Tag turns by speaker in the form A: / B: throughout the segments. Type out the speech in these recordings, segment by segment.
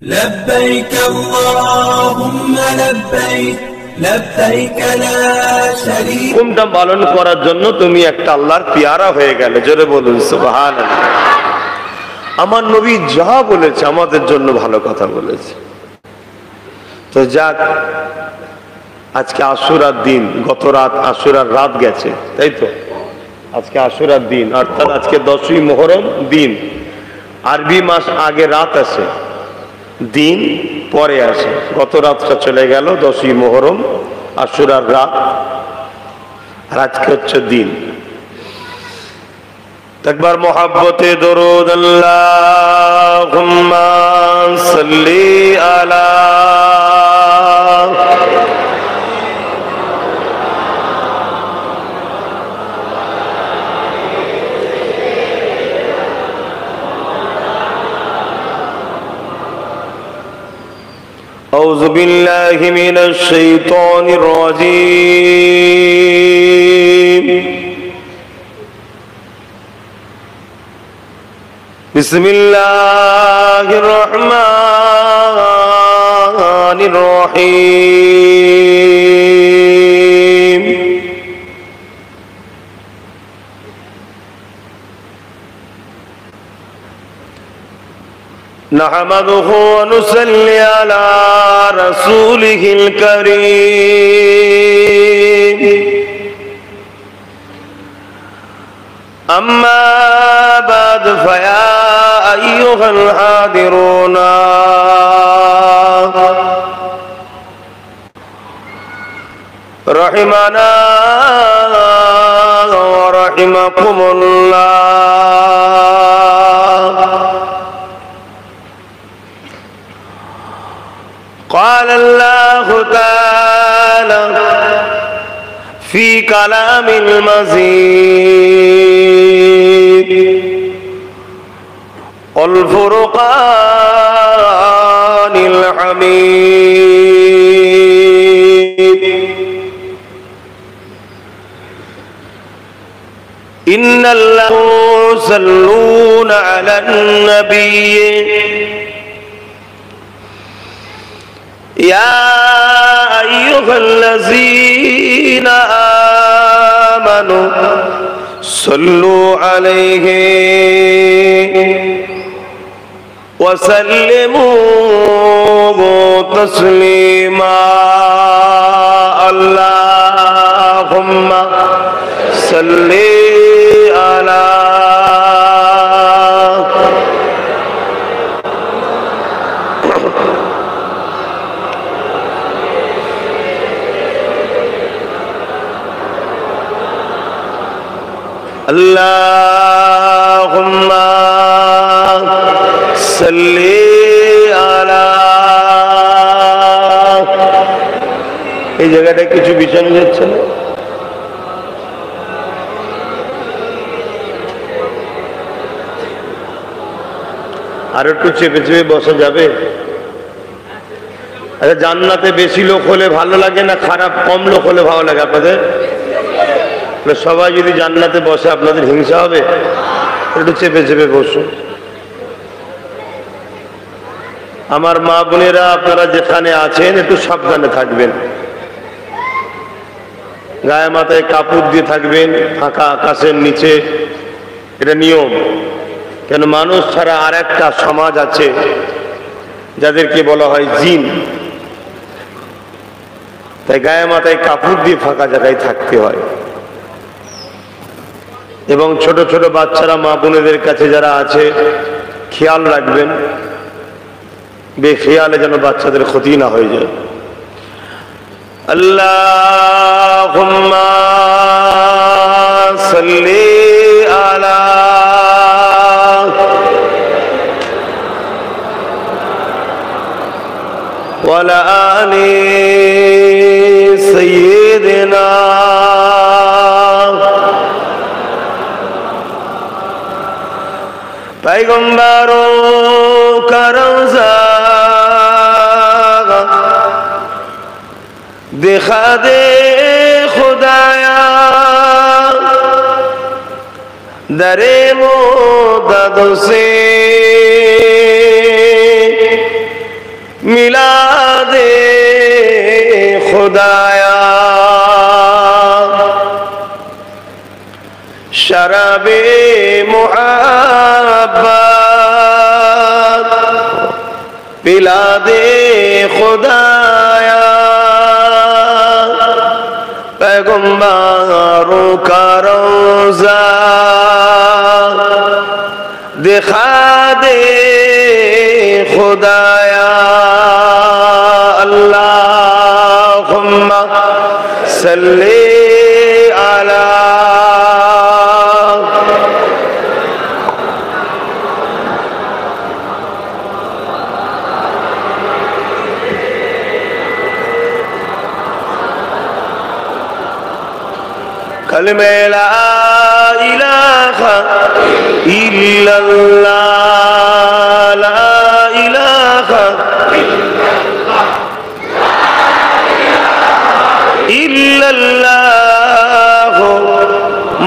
A: لبيك اللهم لبيك لبيك لا شريك
B: হুকুমটা পালন করার জন্য তুমি একটা আল্লাহর পেয়ারা হয়ে গেলে। জোরে বলুন সুবহানাল্লাহ। আমার নবী যা বলেছে আমাদের জন্য ভালো কথা বলেছে। তো যাক, আজকে আশুরার দিন, গত রাত আশুরার রাত গেছে, তাই তো? আজকে আশুরার দিন, অর্থাৎ আজকে 10ই মুহররম দিন। আরবি মাস আগে রাত আসে, দিন পরে আসে। গত রাতটা চলে গেল 10ই মুহররম, আশুরার রাত, আর আজকে হচ্ছে দিন। একবার মোহাব্বতে দরুদ আল্লাহুম্মা সাল্লি আলা أعوذ بالله من الشيطان الرجيم بسم الله الرحمن الرحيم نحمده ونصلي على رسوله الكريم أما بعد فيا أيها الحاضرون رحمنا ورحمكم الله. قال الله تعالى في كلام المزيد والفرقان الحميد إن الله يصلون على النبي يا أيها الذين آمنوا صلوا عليه وسلموا تسليما. اللهم صل على اللهم صل على এই জায়গাটা কিছু বিছানো যাচ্ছে না, আর একটু চেপে চেপে বসা যাবে? আচ্ছা, জান্নাতে বেশি লোক হলে ভালো লাগে না খারাপ কম লোক হলে ভালো লাগে আপনাদের? সবাই যদি জান্নাতে বসে আপনাদের হিংসা হবে? একটু চেপে চেপে বসুন। আমার মা বোনেরা, আপনারা যেখানে আছেন একটু সাবধানে থাকবেন, গায়ে মাথায় কাপড় দিয়ে থাকবেন, ফাঁকা আকাশের নিচে, এটা নিয়ম। কেন, মানুষ ছাড়া আর একটা সমাজ আছে যাদেরকে বলা হয় জিন, তাই গায়ে মাথায় কাপড় দিয়ে ফাঁকা জায়গায় থাকতে হয়। এবং ছোট ছোট বাচ্চারা, মা বোনেদের কাছে যারা আছে, খেয়াল রাখবেন বেখেয়ালে যেন বাচ্চাদের ক্ষতি না হয়ে যায়। আল্লাহুম্মা সাল্লি আলা ওয়া আলা আলি সাইয়্যিদিনা पैगंबरों का रौज़ा दिखा दे खुदाया दरे मोदद से मिलादे खुदाया शराबे मुहब्बत पिला दे खुदाया पैगम्बरों का रोज़ा दिखा दे खुदाया अल्लाहुम्मा सल्ली अला कलमे ला इलाहा इल्लल्लाह ला इलाहा इल्लल्लाह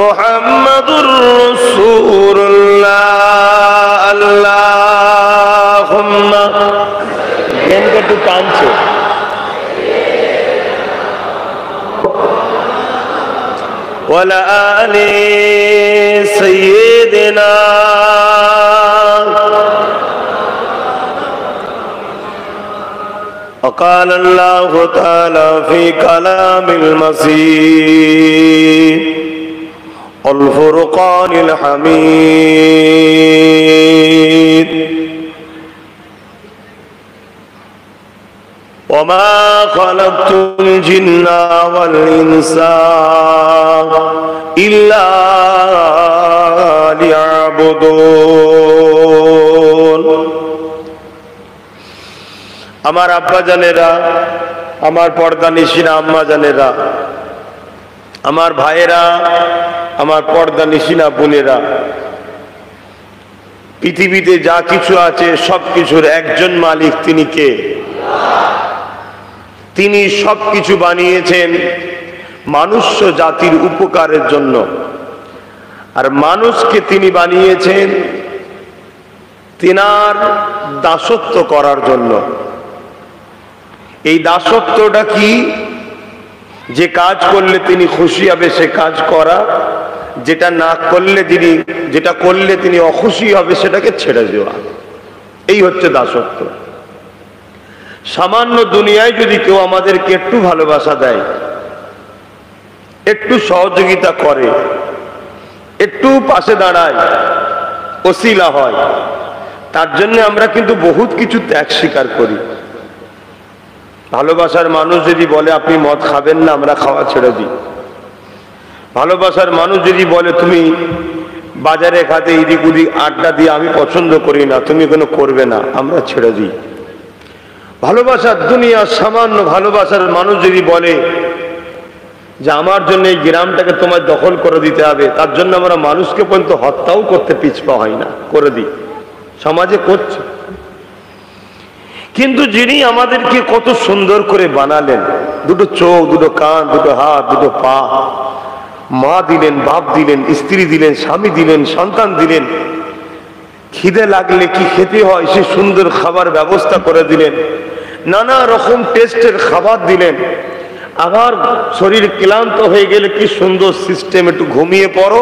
B: मुहम्मदुर रसूलुल्लाह अल्लाहुम्मा गेन का तू कांचो वला आले सय्यदना وقال الله تعالى في كلام المسيح الفرقان الحميد وما خلقت الجن والإنس إلا ليعبدون আমার আব্বা জানেরা, আমার পর্দা নিশিনা আম্মা জানেরা, আমার ভাইয়েরা, আমার পর্দা নিশিনা বোনেরা, পৃথিবীতে যা কিছু আছে সবকিছুর একজন মালিক, তিনি কে? তিনি সবকিছু বানিয়েছেন মনুষ্য জাতির উপকারের জন্য, আর মানুষকে তিনি বানিয়েছেন তিনার দাসত্ব করার জন্য। এই দাসত্বটা কি? যে কাজ করলে তিনি খুশি হবে সে কাজ করা, যেটা না করলে যেটা করলে তিনি অখুশি হবে সেটাকে ছেড়ে দেওয়া, এই হচ্ছে দাসত্ব। সামান্য দুনিয়ায় যদি কেউ আমাদেরকে একটু ভালোবাসা দেয়, একটু সহযোগিতা করে, একটু পাশে দাঁড়ায়, ওসিলা হয়, তার জন্য আমরা কিন্তু বহুত কিছু ত্যাগ স্বীকার করি। ভালোবাসার মানুষ যদি বলে আপনি মদ খাবেন না, আমরা খাওয়া ছেড়ে দিই। ভালোবাসার মানুষ যদি বলে তুমি বাজারে খাতে এদিক ওদিক আড্ডা দিয়ে আমি পছন্দ করি না, তুমি কোনো করবে না, আমরা ছেড়ে দিই। ভালোবাসার দুনিয়া সামান্য ভালোবাসার মানুষ যদি বলে যে আমার জন্য এই গ্রামটাকে তোমার দখল করে দিতে হবে, তার জন্য আমরা মানুষকে পর্যন্ত হত্যাও করতে পিছপা হয় না, করে দিই। সমাজে করছে। কিন্তু যিনি আমাদেরকে কত সুন্দর করে বানালেন, দুটো চোখ, দুটো কান, দুটো হাত, দুটো পা, মা দিলেন, বাপ দিলেন, স্ত্রী দিলেন, স্বামী দিলেন, সন্তান দিলেন, খিদে লাগলে কি খেতে হয় সে সুন্দর খাবার ব্যবস্থা করে দিলেন, নানা রকম টেস্টের খাবার দিলেন। আবার শরীর ক্লান্ত হয়ে গেলে কি সুন্দর সিস্টেম, একটু ঘুমিয়ে পড়ো,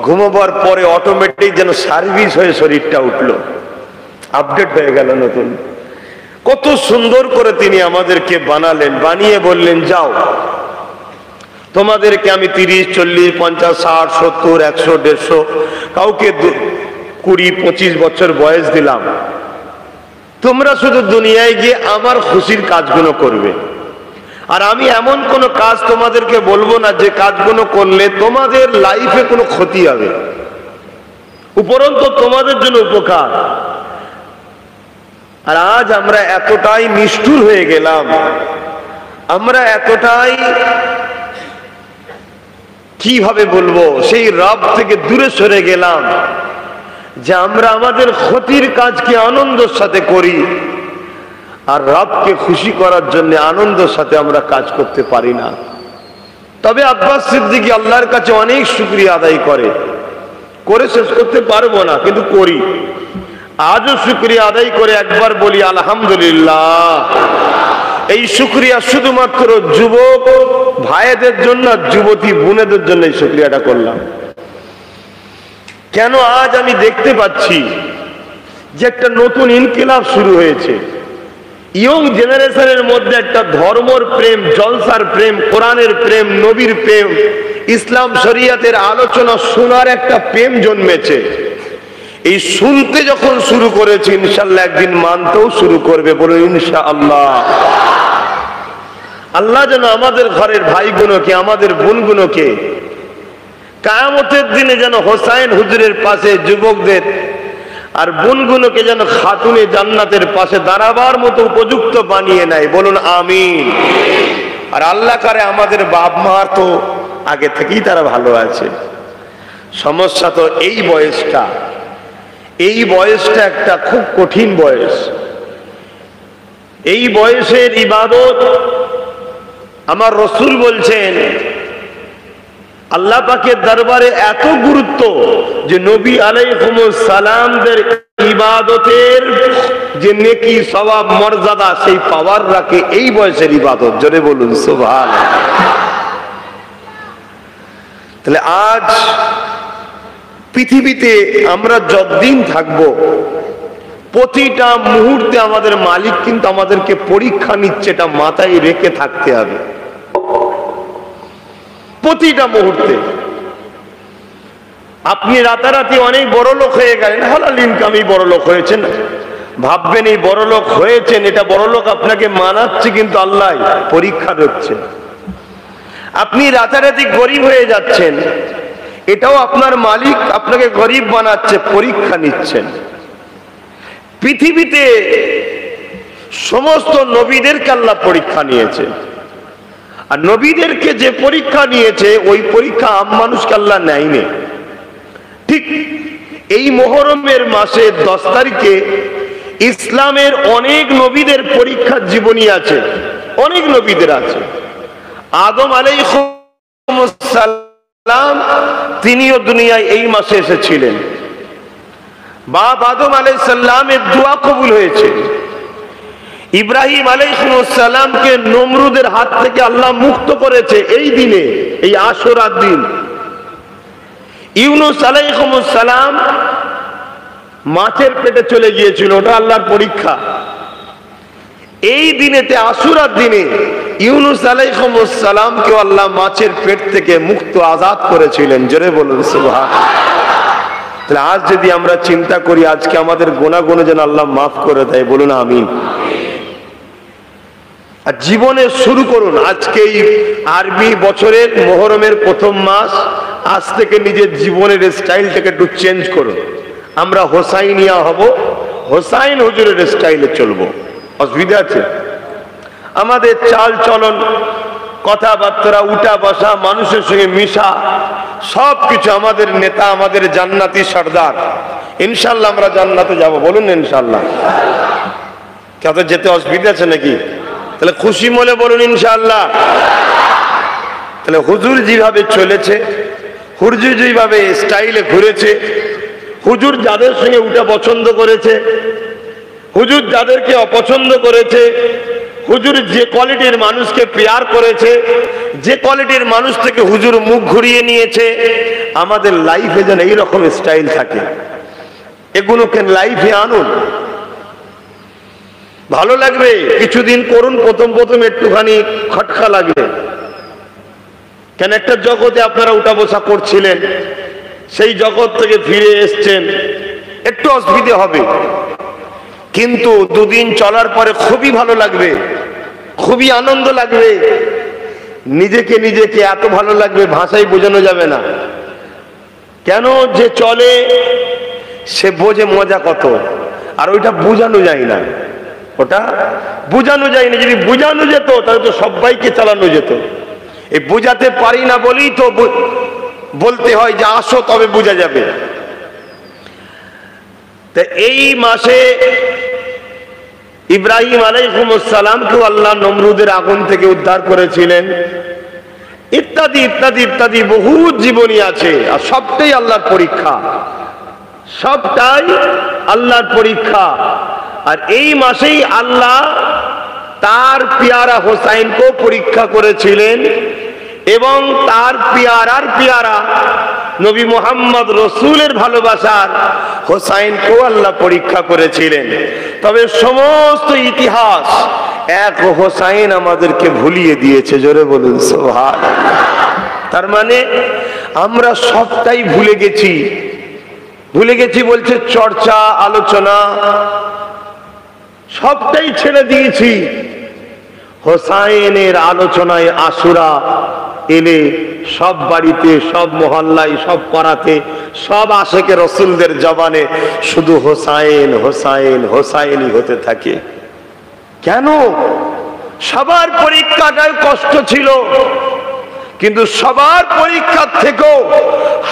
B: ঘুমাবার পরে অটোমেটিক যেন সার্ভিস হয়ে শরীরটা উঠলো, আপডেট হয়ে গেল নতুন। কত সুন্দর করে তিনি আমাদেরকে বানালেন, বানিয়ে বললেন যাও তোমাদেরকে আমি 30, 40, 50, 60, 70, 100, 150, কাউকে 20, 25 বছর বয়স দিলাম, তোমরা শুধু দুনিয়ায় গিয়ে আমার খুশির কাজগুলো করবে। আর আমি এমন কোনো কাজ তোমাদেরকে বলবো না যে কাজগুলো করলে তোমাদের লাইফে কোনো ক্ষতি হবে, উপরন্তু তোমাদের জন্য উপকার। আর আজ আমরা এতটাই নিষ্ঠুর হয়ে গেলাম, আমরা এতটাই কিভাবে বলবো সেই রব থেকে দূরে সরে গেলাম যে আমরা আমাদের ক্ষতির কাজকে আনন্দের সাথে করি, আর রবকে খুশি করার জন্য আনন্দের সাথে আমরা কাজ করতে পারি না। তবে আব্বাস সিদ্দিকী আল্লাহর কাছে অনেক শুকরিয়া আদায় করে শেষ করতে পারবো না, কিন্তু করি। আজও শুকরিয়া আদায় করে একবার বলি আলহামদুলিল্লাহ। এই শুকরিয়া শুধুমাত্র যুবক ভাইদের জন্য, যুবতী বোনেদের জন্য এই শুকরিয়াটা করলাম। কেন আজ আমি দেখতে পাচ্ছি যে একটা নতুন ইনকিলাব শুরু হয়েছে। ইয়ং জেনারেশনের মধ্যে একটা ধর্মর প্রেম, জলসার প্রেম, কোরআনের প্রেম, নবীর প্রেম, ইসলাম শরিয়াতের আলোচনা শোনার একটা প্রেম জন্মেছে। এই শুনতে যখন শুরু করেছে, ইনশাআল্লাহ একদিন মানতেও শুরু করবে। বলুন ইনশাআল্লাহ। আল্লাহ যেন আমাদের ঘরের ভাইগুলোকে, আমাদের বোনগুলোকে কিয়ামতের দিনে যেন হোসাইন হুজুরের পাশে যুবকদের আর বোনগুলোকে যেন খাতুনে জান্নাতের পাশে দাঁড়াবার মতো উপযুক্ত বানিয়ে নেয়। বলুন আমিন। আর আল্লাহ করে আমাদের বাপ মা তো আগে থেকেই তারা ভালো আছে। সমস্যা তো এই বয়সটা, এই বয়সটা একটা খুব কঠিন বয়স। এই বয়সের ইবাদত আমার রসুল বলছেন আল্লাহ পাকের দরবারে এত গুরুত্ব যে নবী আলাইহিস সালামদের ইবাদতের যে নেকি সওয়াব মর্যাদা সেই পাওয়ার রাখে এই বয়সের ইবাদত। জোরে বলুন সুবহানাল্লাহ। তাহলে আজ পৃথিবীতে আমরা যতদিন থাকব, প্রতিটা মুহূর্তে আমাদের মালিক কিন্তু আমাদেরকে পরীক্ষা নিচ্ছে, এটা মাথায় রেখে থাকতে হবে। প্রতিটা মুহূর্তে আপনি রাতারাতি অনেক বড় লোক হয়ে গেলেন, হালাল ইনকামই বড় লোক হয়েছেন, ভাববেন এই বড় লোক হয়েছেন, এটা বড় লোক আপনাকে মানাচ্ছে, কিন্তু আল্লাহ পরীক্ষা দিচ্ছেন। আপনি রাতারাতি গরিব হয়ে যাচ্ছেন, এটাও আপনার মালিক আপনাকে গরিব বানাচ্ছে, পরীক্ষা নিচ্ছেন। পৃথিবীতে সমস্ত নবীদেরকে আল্লাহ পরীক্ষা নিয়েছে, আর নবীদেরকে যে পরীক্ষা নিয়েছে ওই পরীক্ষা আম মানুষকে আল্লাহ নেয়নি। ঠিক এই মুহররমের মাসের 10 তারিখে ইসলামের অনেক নবীদের পরীক্ষার জীবনী আছে, অনেক নবীদের আছে। আদম আলাইহিস সালাম তিনিও দুনিয়ায় এই মাসে এসেছিলেন। বাপ আদম আলাইহিস সালামের দোয়া কবুল হয়েছে। ইব্রাহিম আলাইহিস সালামকে নমরুদের হাত থেকে আল্লাহ মুক্ত করেছে এই দিনে, এই আশুরার দিন। ইউনূস আলাইহিস সালাম মাছের পেটে চলে গিয়েছিল, ওটা আল্লাহর পরীক্ষা। এই দিনেতে আশুরার দিনে ইউনূস আলাইহিস সালামকে আল্লাহ মাছের পেট থেকে মুক্ত আজাদ করেছিলেন। জোরে বলুন সুবহানাল্লাহ। তাহলে আজ যদি আমরা চিন্তা করি আজকে আমাদের গুনাহগুলো যেন আল্লাহ মাফ করে দেয়, বলুন আমিন। আর জীবনে শুরু করুন আজকে এই আরবি বছরের মুহররমের প্রথম মাস, আজ থেকে নিজের জীবনের স্টাইলটাকে একটু চেঞ্জ করুন। আমরা হোসাইনিয়া হব, হোসাইন হুজুরের স্টাইলে চলবো। অসুবিধা আছে? আমাদের চাল চলন, কথাবার্তা, উঠা বসা, মানুষের সঙ্গে মিশা, সবকিছু আমাদের নেতা, আমাদের জান্নাতি সর্দার। ইনশাল্লাহ আমরা জান্নাতে যাব, বলুন ইনশাল্লাহ। কত যেতে অসুবিধা আছে নাকি? তাহলে খুশি মনে বলুন ইনশাআল্লাহ। তাহলে হুজুর যেভাবে চলেছে, হুজুর যেভাবে স্টাইলে ঘুরেছে, হুজুর যাদের সঙ্গে উঠা পছন্দ করেছে, হুজুর যাদেরকে অপছন্দ করেছে, হুজুর যে কোয়ালিটির মানুষকে পেয়ার করেছে, যে কোয়ালিটির মানুষ থেকে হুজুর মুখ ঘুরিয়ে নিয়েছে, আমাদের লাইফে যেন এইরকম স্টাইল থাকে। এগুলোকে লাইফে আনুন। ভালো লাগবে, কিছুদিন করুন, প্রথম প্রথম একটুখানি খটকা লাগবে। কেন একটা জগতে আপনারা উঠা বসা করছিলেন, সেই জগৎ থেকে ফিরে এসছেন, একটু অসুবিধা হবে, কিন্তু দুদিন চলার পরে খুবই ভালো লাগবে, খুবই আনন্দ লাগবে। নিজেকে নিজেকে এত ভালো লাগবে ভাষায় বোঝানো যাবে না। কেন যে চলে সে বোঝে মজা কত, আর ওইটা বোঝানো যায় না, ওটা বোঝানো যায় না। যদি বোঝানো যেত তাহলে তো সবাইকে চালানো যেত। এই বোঝাতে পারি না বলেই তো বলতে হয় যে আসো তবে বোঝা যাবে। তা এই মাসে ইব্রাহিম আলাইহিস সালামকে আল্লাহ নমরুদের আগুন থেকে উদ্ধার করেছিলেন, ইত্যাদি ইত্যাদি ইত্যাদি বহু জীবনী আছে, আর সবটাই আল্লাহর পরীক্ষা। সবটাই আল্লাহর পরীক্ষা। আর এই মাসেই আল্লাহ তার পিয়ারা হোসাইনকেও পরীক্ষা করেছিলেন এবং তার পিয়ারার পিয়ারা নবী মুহাম্মদ রসুলের ভালোবাসার হোসাইনকেও আল্লাহ পরীক্ষা করেছিলেন। তবে সমস্ত ইতিহাস এক হোসাইন আমাদেরকে ভুলিয়ে দিয়েছে, জোরে বলুন সুবহানাল্লাহ। তার মানে আমরা সবটাই ভুলে গেছি। ভুলে গেছি বলছে চর্চা আলোচনা সবটাই ছেড়ে দিয়েছি। হোসাইনের আলোচনায় আশুরা এলে সব বাড়িতে, সব মহল্লায়, সব পাড়াতে, সব আশেকে রসুলদের জবানে শুধু হোসাইন হোসাইন হোসাইনই হতে থাকে। কেন? সবার পরীক্ষাটায় কষ্ট ছিল, কিন্তু সবার পরীক্ষার থেকেও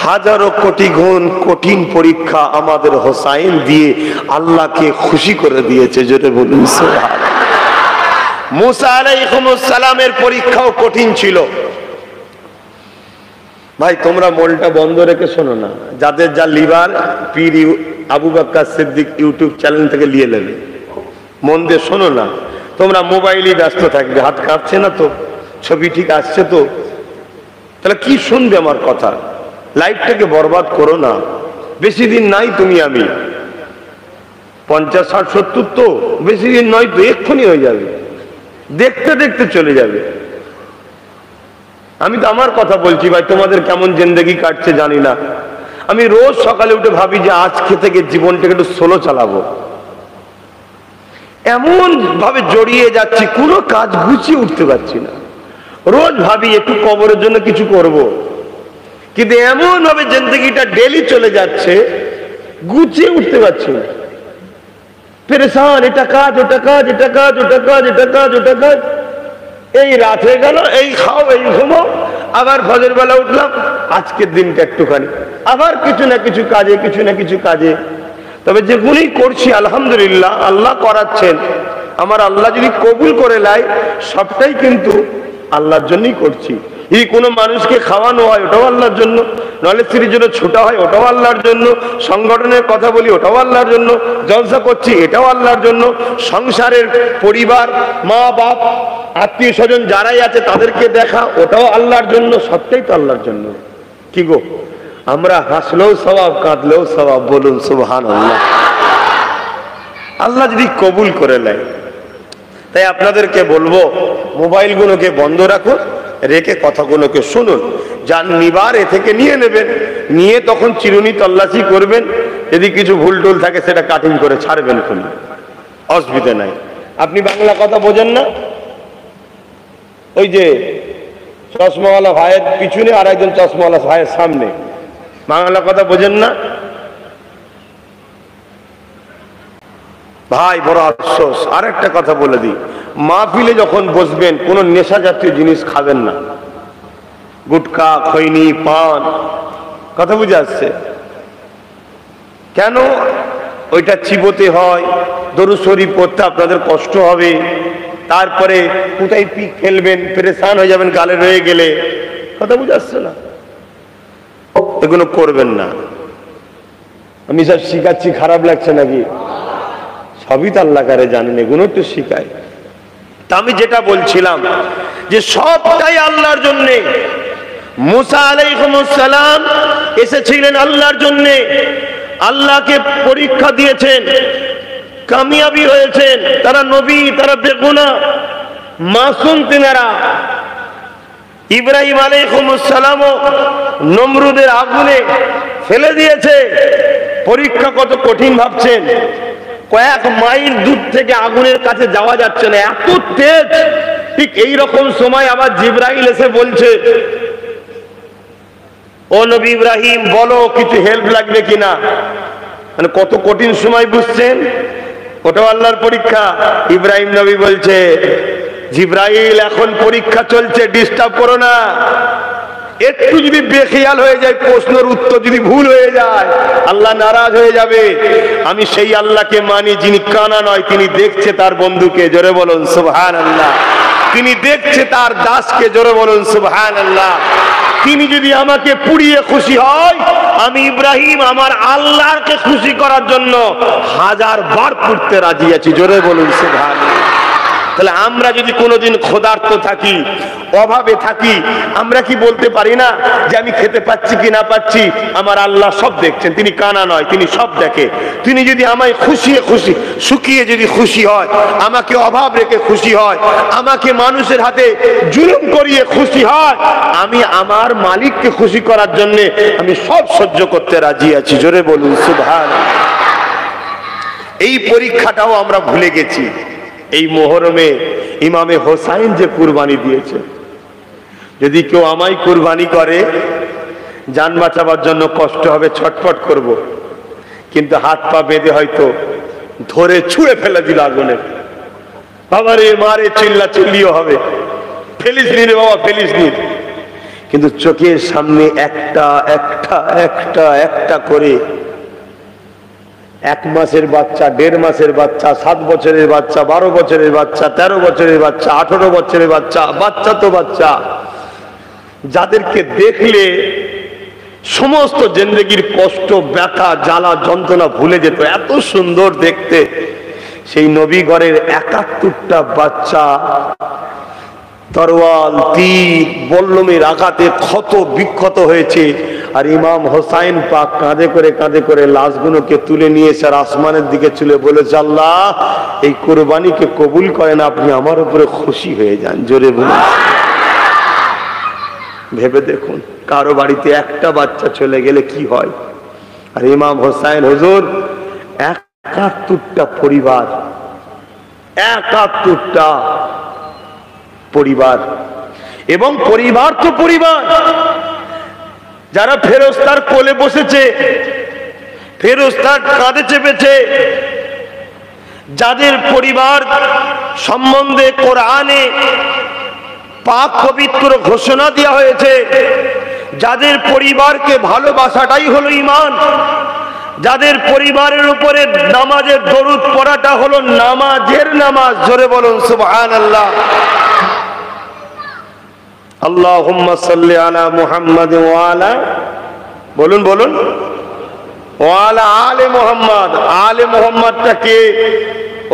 B: হাজারো কোটি গুণ কঠিন পরীক্ষা আমাদের হোসাইন দিয়ে আল্লাহকে খুশি করে দিয়েছে, যেটা বলুন সুবহানাল্লাহ। মুসা আলাইহিস সালামের পরীক্ষাও কঠিন ছিল। ভাই তোমরা মনটা বন্ধ রেখে শোনো না, যাদের যা লিভার পীর আবু বকর সিদ্দিক ইউটিউব চ্যানেল থেকে নিয়ে নেবে, মন দিয়ে শোনো না। তোমরা মোবাইলই ব্যস্ত থাকবে, হাত কাঁপছে না তো, ছবি ঠিক আসছে তো, তাহলে কি শুনবে আমার কথা? লাইফটাকে বরবাদ করো না, বেশি দিন নাই তুমি আমি, 50, 60, 70 তো বেশি দিন নয় তো, এক্ষুনি হয়ে যাবে, দেখতে দেখতে চলে যাবে। আমি তো আমার কথা বলছি ভাই, তোমাদের কেমন জিন্দেগি কাটছে জানি না। আমি রোজ সকালে উঠে ভাবি যে আজকে থেকে জীবনটাকে একটু স্লো চালাবো। এমন ভাবে জড়িয়ে যাচ্ছি, কোনো কাজ গুছিয়ে উঠতে পারছি না। রোজ ভাবি একটু কবরের জন্য কিছু করব, কিন্তু এমন ভাবে জিন্দেগিটা ডেলি চলে যাচ্ছে, গুছিয়ে উঠতে পারছি না। পেরেশান, এটা কাজ ওটা কাজ, এটা কাজ ওটা কাজ, এটা কাজ ওটা কাজ। এই রাত হয়ে গেল, এই খাও এই ঘুমাও, আবার ফজর বেলা উঠলাম, আজকের দিনটা একটুখানি আবার কিছু না কিছু কাজে, কিছু না কিছু কাজে। তবে যেগুলি করছি আলহামদুলিল্লাহ, আল্লাহ করাচ্ছেন। আমার আল্লাহ যদি কবুল করে নেয়, সবটাই কিন্তু আল্লাহর জন্যই করছি। এই কোনো মানুষকে খাওয়ানো হয়, ওটাও আল্লাহর জন্য। নলেজ সিটির জন্য ছোটা হয়, ওটাও আল্লাহর জন্য। সংগঠনের কথা বলি, ওটাও আল্লাহর জন্য। জলসা করছি, এটাও আল্লাহর জন্য। সংসারের পরিবার, মা বাপ, আত্মীয় স্বজন যারাই আছে তাদেরকে দেখা, ওটাও আল্লাহর জন্য। সবটাই তো আল্লাহর জন্য। কি গো, আমরা হাসলেও সওয়াব, কাঁদলেও সওয়াব, বলুন সুবহানাল্লাহ। আল্লাহ যদি কবুল করে নেয়, তাই আপনাদেরকে বলবো মোবাইলগুলোকে বন্ধ রাখুন, রেখে কথাগুলোকে শুনুন। যান নিবার এ থেকে নিয়ে নেবেন, নিয়ে তখন চিরুনি তল্লাশি করবেন। যদি কিছু ভুল টুল থাকে সেটা কাটিং করে ছাড়বেন, খুলে অসুবিধা নাই। আপনি বাংলা কথা বোঝেন না? ওই যে চশমাওয়ালা ভাইয়ের পিছনে আর একজন চশমাওয়ালা ভাইয়ের সামনে, বাংলা কথা বোঝেন না ভাই, বড় আফসোস। আর একটা কথা বলে দিই, মাহফিলে যখন বসবেন কোনো নেশা জাতীয় জিনিস খাবেন না। গুটখা, খৈনি, পান, কথা বুঝে আসছে? কেন? ওইটা চিবোতে হয়, দরুদ শরীফ পড়তে আপনাদের কষ্ট হবে, তারপরে কোথায় পিক ফেলবেন, পেরেশান হয়ে যাবেন গালে রয়ে গেলে, কথা বুঝে আসছে না? এগুলো করবেন না। আমি সব শিখাচ্ছি, খারাপ লাগছে নাকি? সবই তো আল্লাহ কারে জানেন, এগুলো একটু শিখায়। তা আমি যেটা বলছিলাম যে সবটাই আল্লাহর জন্যে। মুসা আলাইহিস সালাম এসেছিলেন আল্লাহর জন্যে, আল্লাহকে পরীক্ষা দিয়েছেন, কামিয়াবি হয়েছেন। তারা নবী, তারা বেগুনা, মাসুম তিনারা। ইব্রাহিম আলাইহিস সালামও নমরুদের আগুনে ফেলে দিয়েছে। পরীক্ষা কত কঠিন ভাবছেন? কয়েক মাইল দূর থেকে আগুনের কাছে যাওয়া যাচ্ছে না, এত তেজ। ঠিক এই রকম সময় আবার জিবরাইল এসে বলছে, ও নবী ইব্রাহিম, বলো কিছু হেল্প লাগবে কিনা। মানে কত কঠিন সময় বুঝছেন? ওটাও আল্লাহর পরীক্ষা। ইব্রাহিম নবী বলছে, জিবরাইল এখন পরীক্ষা চলছে, ডিস্টার্ব করো না। একটু যদি বেখেয়াল হয়ে যায়, প্রশ্নের উত্তর যদি ভুল হয়ে যায়, আল্লাহ নারাজ হয়ে যাবে। আমি সেই আল্লাহকে মানি যিনি কানা নয়, তিনি দেখছে তার বন্ধুকে। জোরে বলুন সুবহানাল্লাহ। তিনি দেখছে তার দাসকে, জোরে বলুন সুবহানাল্লাহ। তিনি যদি আমাকে পুড়িয়ে খুশি হয়, আমি ইব্রাহিম আমার আল্লাহকে খুশি করার জন্য 1000 বার পুড়তে রাজি আছি, জোরে বলুন সুবহানাল্লাহ। তাহলে আমরা যদি কোনোদিন ক্ষুধার্ত থাকি, অভাবে থাকি, আমরা কি বলতে পারি না যে আমি খেতে পাচ্ছি কি না পাচ্ছি আমার আল্লাহ সব দেখছেন, তিনি কানা নয়, তিনি সব দেখে। তিনি যদি আমায় শুকিয়ে যদি খুশি হয়, আমাকে অভাব রেখে খুশি হয়, আমাকে মানুষের হাতে জুলুম করিয়ে খুশি হয়, আমি আমার মালিককে খুশি করার জন্য আমি সব সহ্য করতে রাজি আছি, জোরে বলুন সুবহানাল্লাহ। এই পরীক্ষাটাও আমরা ভুলে গেছি। এই মুহররমে ইমামে হোসাইন যে কুরবানি দিয়েছে, যদি কেউ আমায় কুরবানি করে, জান বাঁচাবার জন্য কষ্ট হবে, ছটফট করব, কিন্তু হাত পা বেঁধে হয়তো ধরে ছুঁড়ে ফেলে দিল আগুনে, বাবারে মারে চিল্লা চিল্লিও হবে, ফেলিস নি রে বাবা ফেলিস নি, কিন্তু চোখের সামনে একটা একটা একটা একটা করে 1 মাসের বাচ্চা, 1.5 মাসের বাচ্চা, 7 বছরের বাচ্চা, 12 বছরের বাচ্চা, 13 বছরের বাচ্চা, 18 বছরের বাচ্চা, বাচ্চা তো বাচ্চা, যাদেরকে দেখলে সমস্ত জিন্দেগির কষ্ট, ব্যথা, জ্বালা, যন্ত্রণা ভুলে যেত, এত সুন্দর দেখতে। সেই নবী ঘরের 71টা বাচ্চা তরোয়াল, তীর, বল্লমের আঘাতে ক্ষত বিক্ষত হয়েছে। আর ইমাম হোসাইন পাক কাঁধে করে লাশগুলোকে তুলে নিয়েছে আর আসমানের দিকে চলে বলেছে, আল্লাহ এই কুরবানিকে কবুল করেন, আপনি আমার উপরে খুশি হয়ে যান, জোরে বলুন। ভেবে দেখুন, কারো বাড়িতে একটা বাচ্চা চলে গেলে কি হয়। আর ইমাম হোসাইন হুজুর 71টা পরিবার, 71টা পরিবার, এবং পরিবার তো পরিবার, যারা ফেরেশতার কোলে বসেছে, ফেরেশতার কাঁধে চেপেছে, যাদের পরিবার সম্বন্ধে কোরআনে পাক পবিত্র ঘোষণা দেওয়া হয়েছে, যাদের পরিবারকে ভালোবাসাটাই হলো ঈমান, যাদের পরিবারের উপরে নামাজের দরুদ পড়াটা হলো নামাজের নামাজ, জোরে বলুন সুবহানাল্লাহ। আল্লাহুম্মা সাল্লি আলা মুহাম্মাদ ওয়া আলা, বলুন বলুন, ওয়া আলা আলে মুহাম্মাদ। আলে মুহাম্মাদটা কে?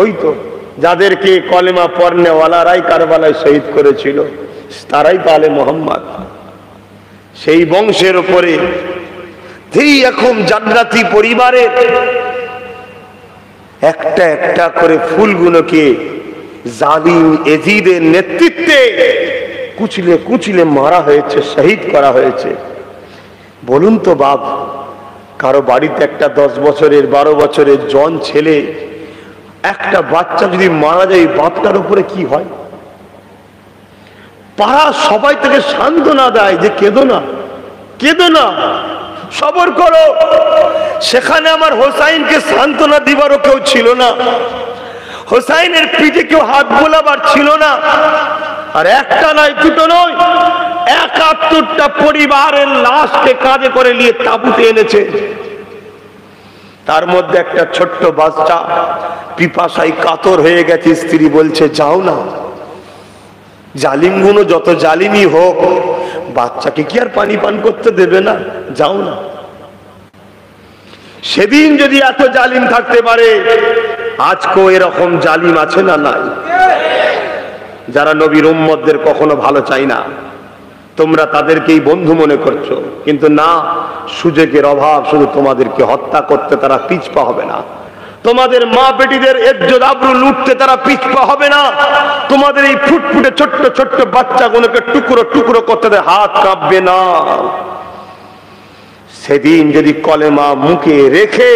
B: ওই তো যাদেরকে কলেমা পড়নেওয়ালারাই কারবালায় শহীদ করেছিল, তারাই তো আলে মুহাম্মাদ। সেই বংশের উপরে এই এখন জান্নাতি পরিবারের একটা একটা করে ফুলগুলোকে জালিম এজিদের নেতৃত্বে কুচলে কুচলে মারা হয়েছে, শহীদ করা হয়েছে। বলুন তো বাপ, কারো বাড়িতে একটা 10 বছরের 12 বছরের জন ছেলে, একটা বাচ্চা যদি মারা যায়, বাপটার উপরে কি হয়? পাড়া সবাই তাকে সান্ত্বনা দেয় যে কেঁদো না, কেঁদো না, সবর করো। সেখানে আমার হোসাইনকে সান্ত্বনা দিবারও কেউ ছিল না, হোসাইনের পিঠে কেউ হাত বোলাবার ছিল না। আর একটা নয়, দুটো নয়, 71টা পরিবারের লাশকে কাঁধে করে নিয়ে তাঁবুতে এনেছে। তার মধ্যে একটা ছোট্ট বাচ্চা পিপাসায় কাতর হয়ে গেছে, স্ত্রী বলছে যাও না, জালিমগুলো যত জালিমই হোক, বাচ্চাকে কি আর পানি পান করতে দেবে না, যাও না। সেদিন যদি এত জালিম থাকতে পারে, আজকেও এরকম জালিম আছে না নাই? যারা নবীর উম্মতদের কখনো ভালো চাই না, তোমরা তাদেরকেই বন্ধু মনে করছো, কিন্তু না, সুযোগের অভাব শুধু তোমাদেরকে হত্যা করতে তারা পিছপা হবে না, তোমাদের মা বেটিদের ইজ্জত আবরু লুটতে তারা পিছপা হবে না, তোমাদের এই ফুটফুটে ছোট্ট ছোট্ট বাচ্চাগুলোকে টুকরো টুকরো করতে হাত কাঁপবে না। সেদিন যদি কলেমা মুখে রেখে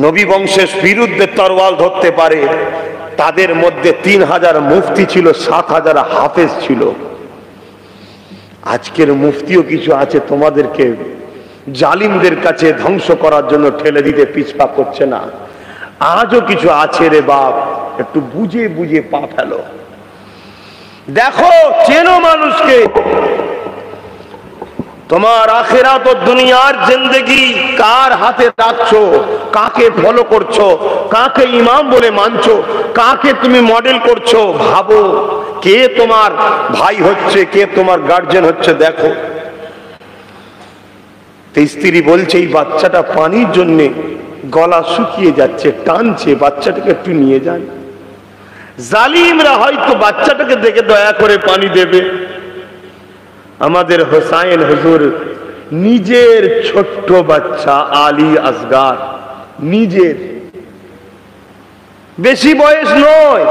B: নবী বংশের বিরুদ্ধে তরোয়াল ধরতে পারে, তাদের মধ্যে 3000 মুফতি ছিল, 7000 হাফেজ ছিল। আজকের মুফতিও কিছু আছে তোমাদেরকে জালিমদের কাছে ধ্বংস করার জন্য ঠেলে দিতে পিছপা করছে না। আজও কিছু আছে রে বাপ, একটু বুঝে বুঝে পা ফেলো, দেখো, চেনো মানুষকে। তোমার আখিরাত ও দুনিয়ার জিন্দেগি কার হাতে রাখছো, কাকে ফলো করছো, কাকে ইমাম বলে মানছো, কাকে তুমি মডেল করছো, ভাবো। কে তোমার ভাই হচ্ছে, কে তোমার গার্জেন হচ্ছে দেখো। স্ত্রী বলছে এই বাচ্চাটা পানির জন্য গলা শুকিয়ে যাচ্ছে, টানছে, বাচ্চাটাকে একটু নিয়ে যান। জালিমরা হয়তো বাচ্চাটাকে দেখে দয়া করে পানি দেবে। আমাদের হোসাইন হুজুর নিজের ছোট্ট বাচ্চা আলী আসগার, নিজের বেশি বয়স নয়,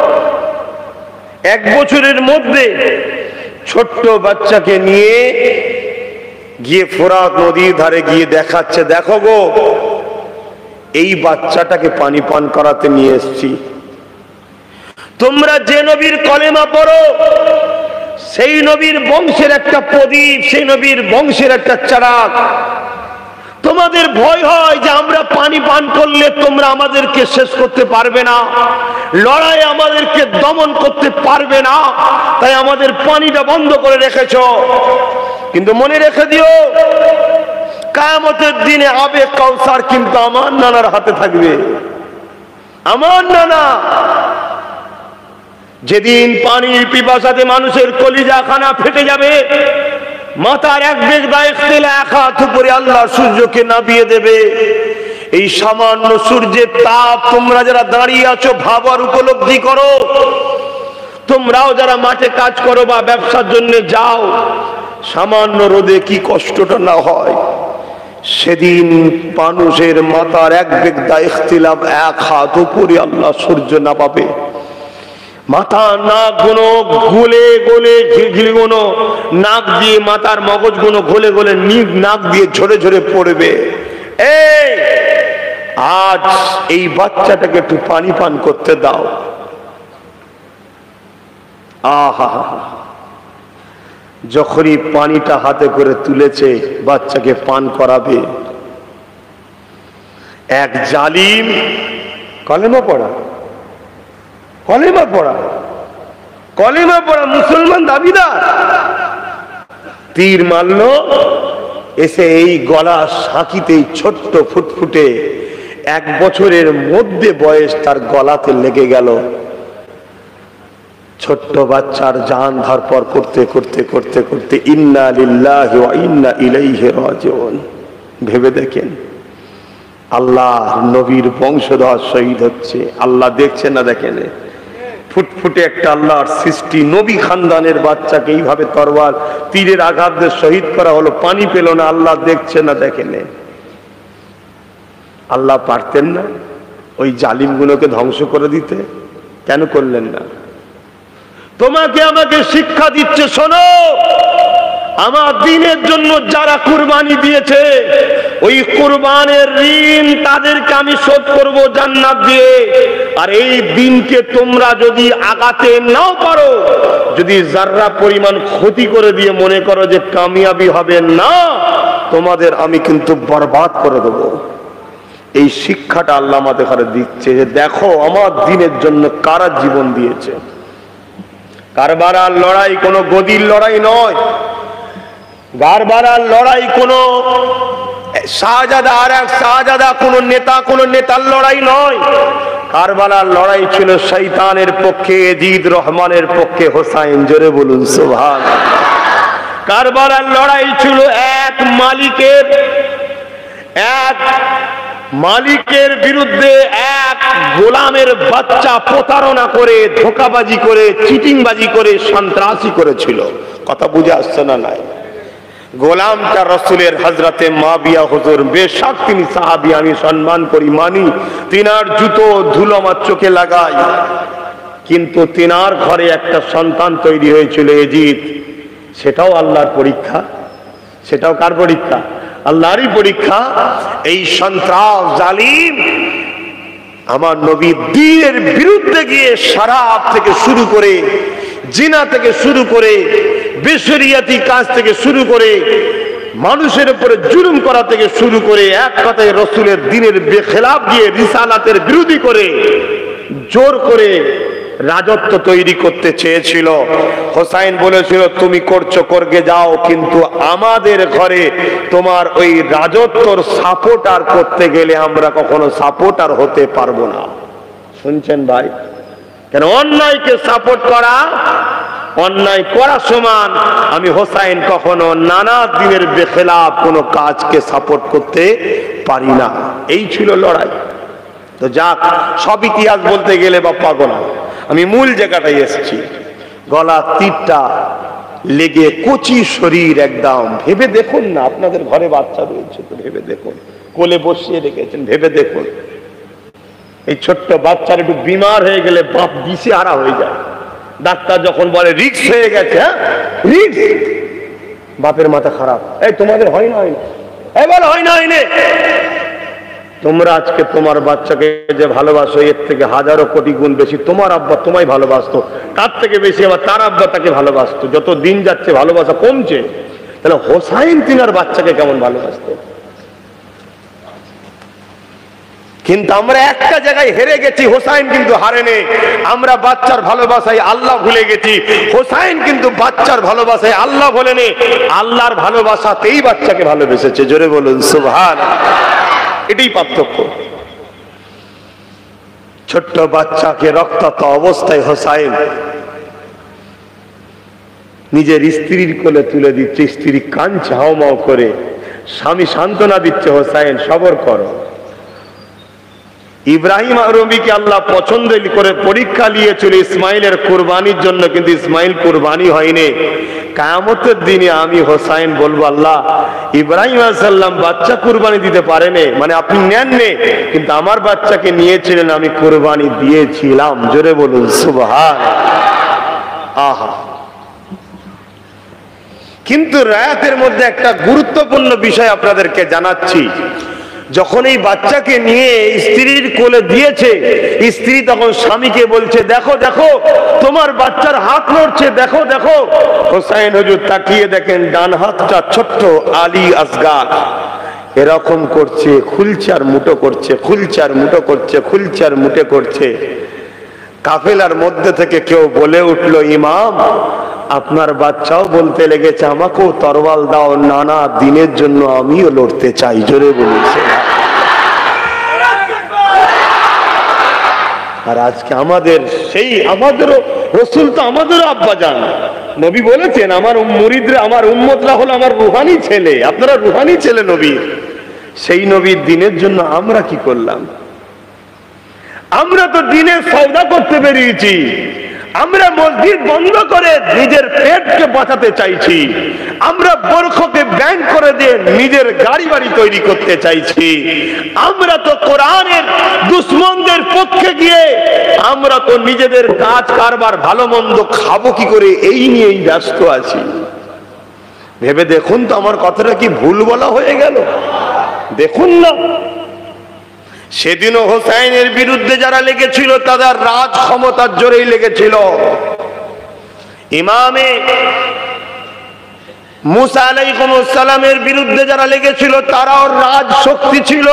B: 1 বছরের মধ্যে ছোট্ট বাচ্চাকে নিয়ে গিয়ে ফোরাত নদীর ধারে গিয়ে দেখাচ্ছে, দেখো গো এই বাচ্চাটাকে পানি পান করাতে নিয়ে এসেছি। তোমরা যে নবীর কলেমা পড়ো সেই নবীর বংশের একটা প্রদীপ, সেই নবীর বংশের একটা চারাক। তোমাদের ভয় হয় যে আমরা পানি পান করলে তোমরা আমাদেরকে শেষ করতে পারবে না, লড়াই আমাদেরকে দমন করতে পারবে না, তাই আমাদের পানিটা বন্ধ করে রেখেছো। কিন্তু মনে রেখে দিও কিয়ামতের দিনে আবে কাউসার কিন্তু আমার নানার হাতে থাকবে। আমার নানা যেদিন পানির পিপাসাতে মানুষের কলিজাখানা ফেটে যাবে, মাথার এক বেগ দায়িত্ব দিলে 1 হাত উপরে আল্লাহ সূর্যকে নামিয়ে দেবে। এই সামান্য সূর্যের তাপ তোমরা যারা দাঁড়িয়ে আছো ভাবার উপলব্ধি করো। তোমরাও যারা মাঠে কাজ করো বা ব্যবসার জন্য যাও, সামান্য রোদে কি কষ্টটা না হয়। সেদিন মানুষের মাথার এক বেগ দায়িত্ব 1 হাত উপরে আল্লাহ সূর্য নামাবে। মাথা নাক গুলো গলে গলে ঝিলঝিল গুলো নাক দিয়ে, মাথার মগজ গুলো গলে গলে নাক দিয়ে ঝরে ঝরে পড়বে। এই আজ এই বাচ্চাটাকে একটু পানি পান করতে দাও। আহা, যখনই পানিটা হাতে করে তুলেছে বাচ্চাকে পান করাবে, এক জালিম কলেমা পড়া মুসলমান দাবিদার তীর মারল, এসে এই গলা সাকিতে ছোট্ট ফুটফুটে 1 বছরের মধ্যে বয়স তার গলাতে লেগে গেল। ছোট্ট বাচ্চার জান ধরপর করতে করতে করতে করতে ইন্না লিল্লাহি ওয়া ইন্না ইলাইহি রাজিউন। ভেবে দেখেন, আল্লাহ নবীর বংশধর শহীদ হচ্ছে, আল্লাহ দেখছে না দেখেন? ফুটফুটে একটা আল্লাহর সৃষ্টি নবী খানদানের বাচ্চাকে এইভাবে তরবার তীরের আঘাত দিয়ে শহীদ করা হলো, পানি পেল না, আল্লাহ দেখছে না দেখেন? আল্লাহ পারতেন না ওই জালিমগুলোকে ধ্বংস করে দিতে? কেন করলেন না? তোমাকে আমাকে শিক্ষা দিচ্ছে, শোনো, আমার দ্বীনের জন্য যারা কুরবানি দিয়েছে ওই কুরবানের ঋণ তাদেরকে আমি শোধ করব জান্নাত দিয়ে। আর এই দ্বীনকে তোমরা যদি আগাতে নাও পারো, যদি যাররা পরিমাণ ক্ষতি করে দিয়ে মনে করো যে কামিয়াবি হবে না, তোমাদের আমি কিন্তু বরবাদ করে দেব। এই শিক্ষাটা আল্লাহ আমাদের ঘরে দিচ্ছে যে দেখো আমার দ্বীনের জন্য কারা জীবন দিয়েছে। কারবালার লড়াই কোনো গদির লড়াই নয়, কারবালার লড়াই কোনো শাহজাদা আর এক শাহজাদা, কোনো নেতা কোনো নেতার লড়াই নয়। কারবালার লড়াই ছিল শয়তানের পক্ষে, এজিদ রহমানের পক্ষে হোসাইন। জোরে বলুন সুবহানাল্লাহ। কারবালার লড়াই ছিল এক মালিকের বিরুদ্ধে এক গোলামের বাচ্চা প্রতারণা করে, ধোঁকাবাজি করে, চিটিংবাজি করে, সন্ত্রাসী করেছিল। কথা বুঝে আসছে না? নাই, গোলামটা রসুলের হজরতে মাবিয়া হুজুর, বেশক তিনি সাহাবী, আমি সম্মান করি, মানি, তিনার জুতো ধুলো আমার চোখে লাগাই, কিন্তু তিনার ঘরে একটা সন্তান তৈরি হয়েছিল এজিদ। সেটাও আল্লাহর পরীক্ষা। সেটাও কার পরীক্ষা? আল্লাহরই পরীক্ষা। এই সন্ত্রাস জালিম আমার নবী দ্বীনের বিরুদ্ধে গিয়ে শরাব থেকে শুরু করে, জিনা থেকে শুরু করে, বেশরিয়াতি কাজ থেকে শুরু করে, মানুষের উপরে জুলুম করা থেকে শুরু করে, এক কথায় রসুলের দ্বীনের বেখেলাফ গিয়ে রিসালাতের বিরোধী করে জোর করে রাজত্ব তৈরি করতে চেয়েছিল। হোসাইন বলেছিল তুমি করছো করগে যাও, কিন্তু আমাদের ঘরে তোমার ওই রাজত্বর সাপোর্টার করতে গেলে আমরা কখনো সাপোর্টার হতে পারবো না। শুনছেন ভাই? কেন অন্যায়কে সাপোর্ট করা অন্যায় করা সমান। আমি হোসাইন কখনো নানা দিনের বেখেলাফ কোনো কাজকে সাপোর্ট করতে পারি না। এই ছিল লড়াই। তো যাক, সব ইতিহাস বলতে গেলে বা পাগল, আমি মূল জায়গাটাই এসেছি। গলা তীরটা লেগে কচি শরীর একদম। ভেবে দেখুন না, আপনাদের ঘরে বাচ্চা রয়েছে তো ভেবে দেখুন, কোলে বসিয়ে রেখেছেন, ভেবে দেখুন এই ছোট্ট বাচ্চার একটু বিমার হয়ে গেলে বাপ দিশেহারা হয়ে যায়। ডাক্তার যখন বলে রিস্ক হয়ে গেছে, হ্যাঁ রিস্ক, বাপের মাথা খারাপ। এই তোমাদের হয় না, বলো হয় না, হয়নি? তোমরা আজকে তোমার বাচ্চাকে যে ভালোবাসো, এর থেকে হাজারো কোটি গুণ বেশি তোমার আব্বা তোমায় ভালোবাসতো, তার থেকে বেশি আবার তার আব্বা তাকে ভালোবাসতো। যত দিন যাচ্ছে ভালোবাসা কমছে। তাহলে হোসাইন তিনার বাচ্চাকে কেমন ভালোবাসতো? কিন্তু আমরা একটা জায়গায় হেরে গেছি, হোসাইন কিন্তু হারেনি। আমরা বাচ্চার ভালোবাসায় আল্লাহ ভুলে গেছি, হোসাইন কিন্তু বাচ্চার ভালোবাসায় আল্লাহ ভোলেনি। আল্লাহর ভালোবাসাতেই বাচ্চাকে ভালোবেসেছে। জোরে বলুন সুবহানাল্লাহ। এটাই পার্থক্য। ছোট্ট বাচ্চাকে রক্তাক্ত অবস্থায় হোসাইন নিজের স্ত্রীর কোলে তুলে দিচ্ছে, স্ত্রী কাঁদছে হাউমাউ করে, স্বামী সান্ত্বনা দিচ্ছে, হোসাইন সবর করো। ইব্রাহিম আরবিকে আল্লাহ পছন্দ করে পরীক্ষা নিয়েছিল ইসমাইলের কুরবানির জন্য, কিন্তু ইসমাইল কুরবানি হয়নি। কিয়ামতের দিনে আমি হোসাইন বলবো, আল্লাহ ইব্রাহিম আলাইহিস সালাম বাচ্চা কুরবানি দিতে পারেনি, মানে আপনি নেননি, কিন্তু আমার বাচ্চাকে নিয়েছিলেন, আমি কুরবানি দিয়েছিলাম। জোরে বলুন সুবহানাল্লাহ। আহা, কিন্তু রায়াতের মধ্যে একটা গুরুত্বপূর্ণ বিষয় আপনাদেরকে জানাচ্ছি। যখন এই বাচ্চাকে নিয়ে স্ত্রীর কোলে দিয়েছে, স্ত্রী তখন স্বামীকে বলছে, দেখো দেখো তোমার বাচ্চার হাত নড়ছে, দেখো দেখো। হোসাইন হুজুর তাকিয়ে দেখেন ডান হাতটা ছোট্ট আলী আসগার এরকম করছে, খুলছে আর মুঠো করছে, খুলছে আর মুঠো করছে, খুলছে আর মুঠে করছে। কাফেলার মধ্যে থেকে কেউ বলে উঠলো, ইমাম আপনার বাচ্চাও বলতে লেগেছে আমাকেও তরবাল দাও, নানা দিনের জন্য আমিও লড়তে চাই। জোরে বলেছে। আর আজকে আমাদের সেই, আমাদেরও রাসূল তো আমাদেরও আব্বা জান, নবী বলেছেন আমার মুরিদরা, আমার উম্মতরা হলো আমার রুহানি ছেলে, আপনারা রুহানি ছেলে নবীর। সেই নবীর দিনের জন্য আমরা কি করলাম? আমরা তো দিনের সওদা করতে বেরিয়েছি। আমরা মসজিদ বন্ধ করে নিজের পেটকে বাঁচাতে চাইছি। আমরা বরখকে ব্যাংক করে দিয়ে নিজের গাড়ি বাড়ি তৈরি করতে চাইছি। আমরা তো কোরআনের দুশমনদের পক্ষে গিয়ে আমরা তো নিজেদের কাজ কারবার ভালো মন্দ খাবো কি করে এই নিয়েই ব্যস্ত আছি। ভেবে দেখুন তো আমার কথাটা কি ভুল বলা হয়ে গেল? দেখুন না, সেদিনও হোসাইনের বিরুদ্ধে যারা লেগেছিল তাদের রাজ ক্ষমতার জোরেই লেগেছিল। ইমামে মুসা আলাইহিস সালামের বিরুদ্ধে যারা লেগেছিল তারাও রাজ শক্তি ছিল।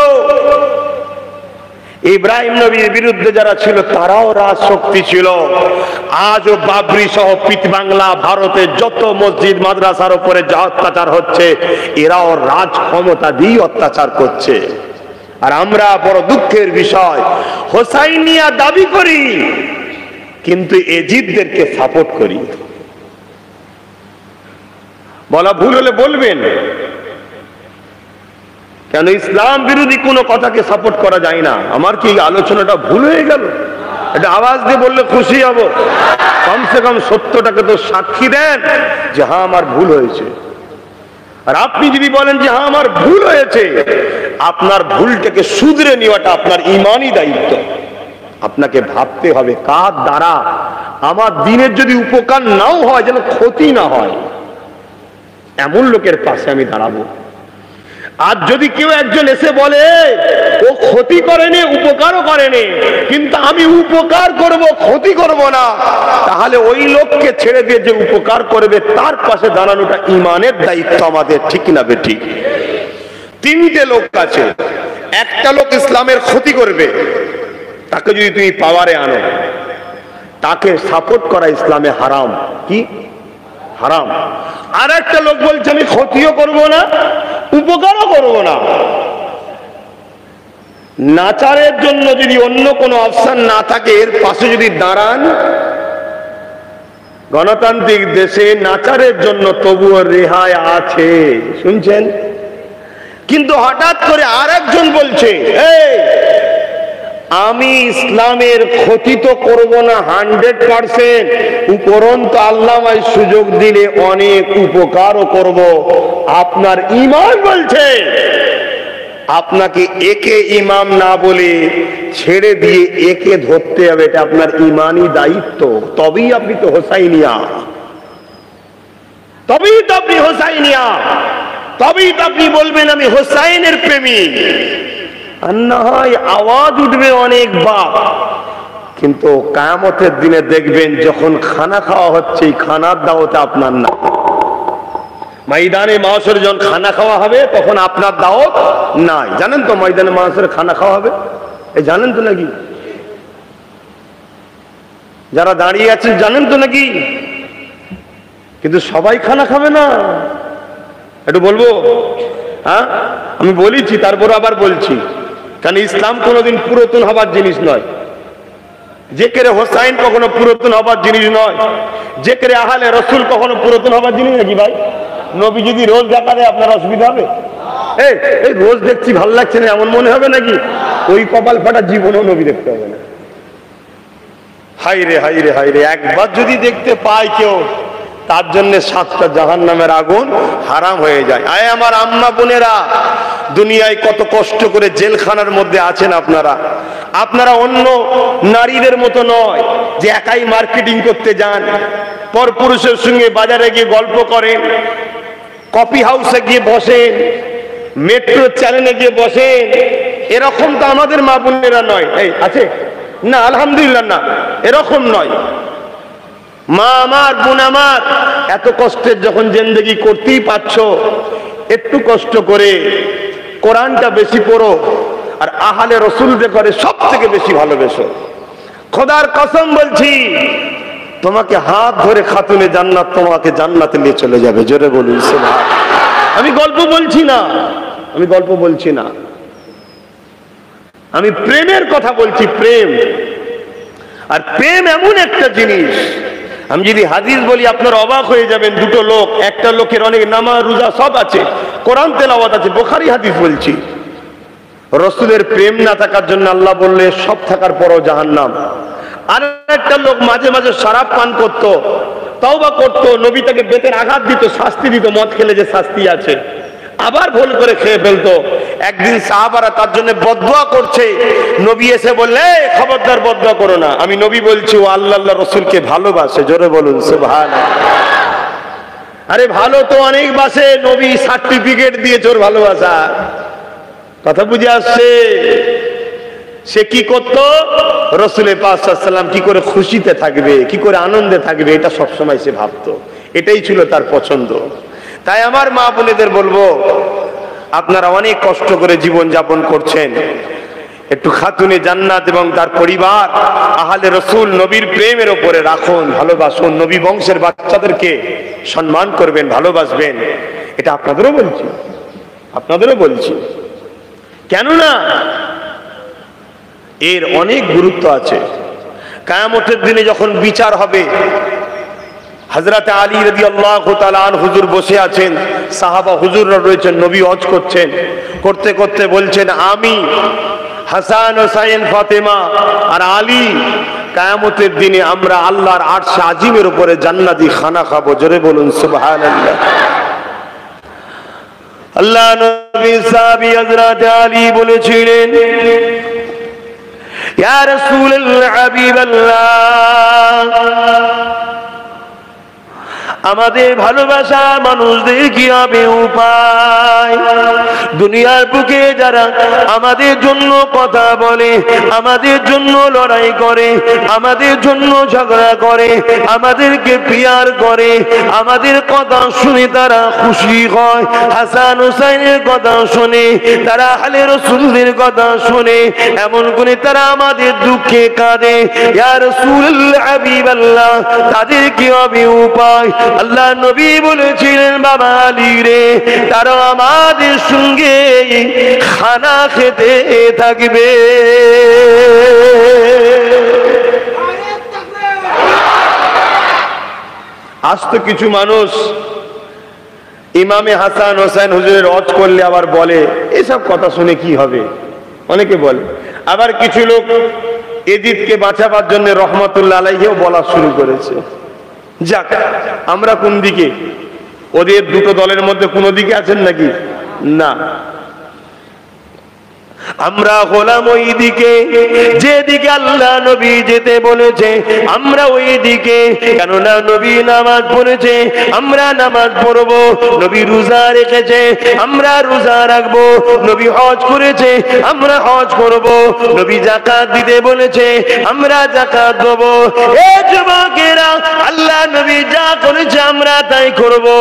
B: ইব্রাহিম নবীর বিরুদ্ধে যারা ছিল তারাও রাজ শক্তি ছিল। আজও বাবরি সহ বাংলা ভারতের যত মসজিদ মাদ্রাসার উপরে যা অত্যাচার হচ্ছে, এরাও রাজ ক্ষমতা দিয়ে অত্যাচার করছে। আর আমরা বড় দুঃখের বিষয়, হোসাইনিয়া দাবি করি কিন্তু এজিদদেরকে সাপোর্ট করি। বলা ভুল হলে বলবেন, কেন ইসলাম বিরোধী কোনো কথাকে সাপোর্ট করা যায় না। আমার কি আলোচনাটা ভুল হয়ে গেল? এটা আওয়াজ দিয়ে বললে খুশি হব। কমসে কম সত্যটাকে তো সাক্ষী দেন যে হ্যাঁ আমার ভুল হয়েছে। আর আপনি যদি বলেন যে হ্যাঁ আমার ভুল হয়েছে, আপনার ভুলটাকে শুধরে নেওয়াটা আপনার ঈমানি দায়িত্ব। আপনাকে ভাবতে হবে কার দ্বারা আমার দিনের যদি উপকার নাও হয়, যেন ক্ষতি না হয়, এমন লোকের পাশে আমি দাঁড়াবো। আর যদি কেউ একজন এসে বলে ও ক্ষতি করেনি উপকারও করেনি, কিন্তু আমি উপকার করব ক্ষতি করব না, তাহলে ওই লোককে ছেড়ে দিয়ে যে উপকার করবে তার পাশে দাঁড়ানোটা ঈমানের দায়িত্ব আমাদের, ঠিক না বেঠিক? তিনটে লোক আছে, একটা লোক ইসলামের ক্ষতি করবে, তাকে যদি তুমি পাওয়ারে আনো, তাকে সাপোর্ট করা ইসলামে হারাম। কি হারাম? আর একটা লোক বলছে আমি ক্ষতিও করব না উপকারও করব না। নাচারের জন্য যদি অন্য কোনো অপশন না থাকে, এর পাশে যদি দাঁড়ান, গণতান্ত্রিক দেশে নাচারের জন্য তবুও রেহাই আছে, শুনছেন? কিন্তু হঠাৎ করে আর একজন বলছে, এই আমি ইসলামের ক্ষতি তো করবো না 100%, উপরন্তু আল্লাহ আমায় সুযোগ দিলে অনেক উপকারও করব। আপনার ঈমান বলছে আপনাকে একে ইমাম না বলে ছেড়ে দিয়ে একে ধরতে হবে, এটা আপনার ঈমানি দায়িত্ব। তবেই আপনি তো হোসাইনিয়া, তবেই তো আপনি হোসাইনিয়া, তবেই তো আপনি বলবেন আমি হোসাইনের প্রেমী। আর না হয় আওয়াজ উঠবে অনেক বাপ, কিন্তু কিয়ামতের দিনে দেখবেন যখন খানা খাওয়া হচ্ছে, এই খানার দাওয়াতে আপনার না। ময়দানে মাহশরে যখন খানা খাওয়া হবে তখন আপনার দাওয়াত নাই। জানেন তো ময়দানে মাহশরে খানা খাওয়া হবে, এই জানেন তো নাকি? যারা দাঁড়িয়ে আছেন জানেন তো নাকি? কিন্তু সবাই খানা খাবে না। একটু বলবো, হ্যাঁ আমি বলেছি, তারপর আবার বলছি, কারণ ইসলাম কোনোদিন পুরাতন হবার জিনিস নয়। জেকেরে হোসাইন কখনো পুরাতন হবার জিনিস নয়। জেকেরে আহলে রসুল কখনো পুরাতন হবার জিনিস নাকি ভাই? নবী যদি রোজ দেখা দেয় আপনার অসুবিধা হবে? এই রোজ দেখছি ভালো লাগছে না এমন মনে হবে নাকি? ওই কপাল ফাটা জীবনও নবী দেখতে হবে না। হাই রে হাই রে হাই রে, একবার যদি দেখতে পায় কেউ, তার জন্য 7টা জাহান্নামের আগুন হারাম হয়ে যায়। আয় আমার আম্মা বোনেরা, দুনিয়ায় কত কষ্ট করে জেলখানার মধ্যে আছেন আপনারা। আপনারা অন্য নারীদের মতো নয় যে একাই মার্কেটিং করতে যান, পরপুরুষের সঙ্গে বাজারে গিয়ে গল্প করেন, কফি হাউসে গিয়ে বসেন, মেট্রো চ্যানেলে গিয়ে বসেন। এরকম তো আমাদের মা বোনেরা নয়। এই আছে না? আলহামদুলিল্লাহ না, এরকম নয়। মা আমার, বোন আমার, এত কষ্টের যখন জিন্দেগি করতেই পারছ, একটু কষ্ট করে কোরআনটা বেশি পড়ো, আর আহলে রসুলদের করে সব থেকে বেশি ভালোবেসো। খোদার কসম বলছি, তোমাকে হাত ধরে খাতুনে জান্নাত তোমাকে জান্নাতে নিয়ে চলে যাবে। জোরে বলুন সুবহান। আমি গল্প বলছি না, আমি গল্প বলছি না, আমি প্রেমের কথা বলছি। প্রেম, আর প্রেম এমন একটা জিনিস, আমি যদি হাদিস বলি আপনার অবাক হয়ে যাবেন। দুটো লোক, একটা লোকের অনেক নামাজ রোজা সব আছে, কোরআন তেলাওয়াত আছে, বুখারী হাদিস বলছি। রসুলের প্রেম না থাকার জন্য আল্লাহ বললে সব থাকার পরও জাহান্নাম। আর একটা লোক মাঝে মাঝে শরাব পান করতো, তওবা করতো, নবী তাকে বেতের আঘাত দিত, শাস্তি দিত, মদ খেলে যে শাস্তি আছে, আবার ভুল করে খেয়ে ফেলতো। একদিন সাহাবারা তার জন্য বদদুয়া করছে, নবী এসে বললে খবরদার বদদুয়া করো না। আমি নবী বলছি ও আল্লাহ রসুলকে ভালোবাসে। জোরে বলুন সুবহানাল্লাহ। আরে ভালো তো অনেক বাসে, নবী সার্টিফিকেট দিয়েছে ওর ভালোবাসা। কথা বুঝে আসছে? সে কি করত? রাসূলের পাক সাল্লাল্লাহু আলাইহি ওয়াসাল্লাম কি করে খুশিতে থাকবে, কি করে আনন্দে থাকবে, এটা সবসময় সে ভাবতো। এটাই ছিল তার পছন্দ। তাই আমার মা বোনেদের বলবো, আপনারা অনেক কষ্ট করে জীবন যাপন করছেন, একটু খাতুনে জান্নাত এবং তার পরিবার আহলে রসুল নবীর প্রেমের উপরে রাখুন, ভালোবাসুন। নবী বংশের বাচ্চাদেরকে সম্মান করবেন, ভালোবাসবেন। এটা আপনাদেরও বলছি, আপনাদেরও বলছি। কেননা এর অনেক গুরুত্ব আছে। কিয়ামতের দিনে যখন বিচার হবে, হযরত আলী রাদিয়াল্লাহু তাআলা আনহু হুজুর বসে আছেন, সাহাবা হুজুররা রয়েছেন, নবী হজ করছেন, করতে করতে বলছেন আমি, হাসান, হোসাইন, ফাতেমা আর আলী কিয়ামতের দিনে আমরা আল্লাহর আরশ আজিমের উপরে জান্নাতি খানা খাবো। জোরে বলুন সুবহানাল্লাহ। আল্লাহ নবী সাহাবী হযরত আলী বলেছিলেন, ইয়া রাসূলুল্লাহ, হাবিবাল্লাহ, আমাদের ভালোবাসা মানুষদের কি হবে উপায়? দুনিয়ার বুকে যারা আমাদের জন্য কথা বলে, আমাদের জন্য লড়াই করে, আমাদের জন্য ঝগড়া করে, আমাদেরকে পিয়ার করে, আমাদের কথা শুনে তারা খুশি হয়, হাসান হুসাইনের কথা শুনে, তারা আহলে রাসূলদের কথা শুনে, এমন করে তারা আমাদের দুঃখে কাঁদে, ইয়া রাসূলুল্লাহ, হাবিবাল্লাহ, তাদের কি হবে উপায়? আল্লাহ নবী বলেছিলেন, বাবা আলী রে, তারা আমাদের সঙ্গে খানা খেতে থাকবে। আজ তো কিছু মানুষ ইমামে হাসান হোসেন হুজুরের ওয়াজ করলে আবার বলে এসব কথা শুনে কি হবে, অনেকে বলে। আবার কিছু লোক এজিদকে বাঁচাবার জন্য রহমতুল্লাহ আলাইহিও বলা শুরু করেছে। যাক, আমরা কোন দিকে? ওদের দুটো দলের মধ্যে কোন দিকে আছেন নাকি? না, আমরা হলাম ওই দিকে যেদিকে আল্লাহ নবী যেতে বলেছে, আমরা ওই দিকে। কেননা নবী নামাজ পড়েছে, আমরা নামাজ পড়বো। নবী রোজা রেখেছে, আমরা রোজা রাখবো। নবী হজ করেছে, আমরা হজ করবো। নবী যাকাত দিতে বলেছে, আমরা যাকাত দেবো। এ যুবকেরা, আল্লাহ নবী যা করেছে আমরা তাই করবো।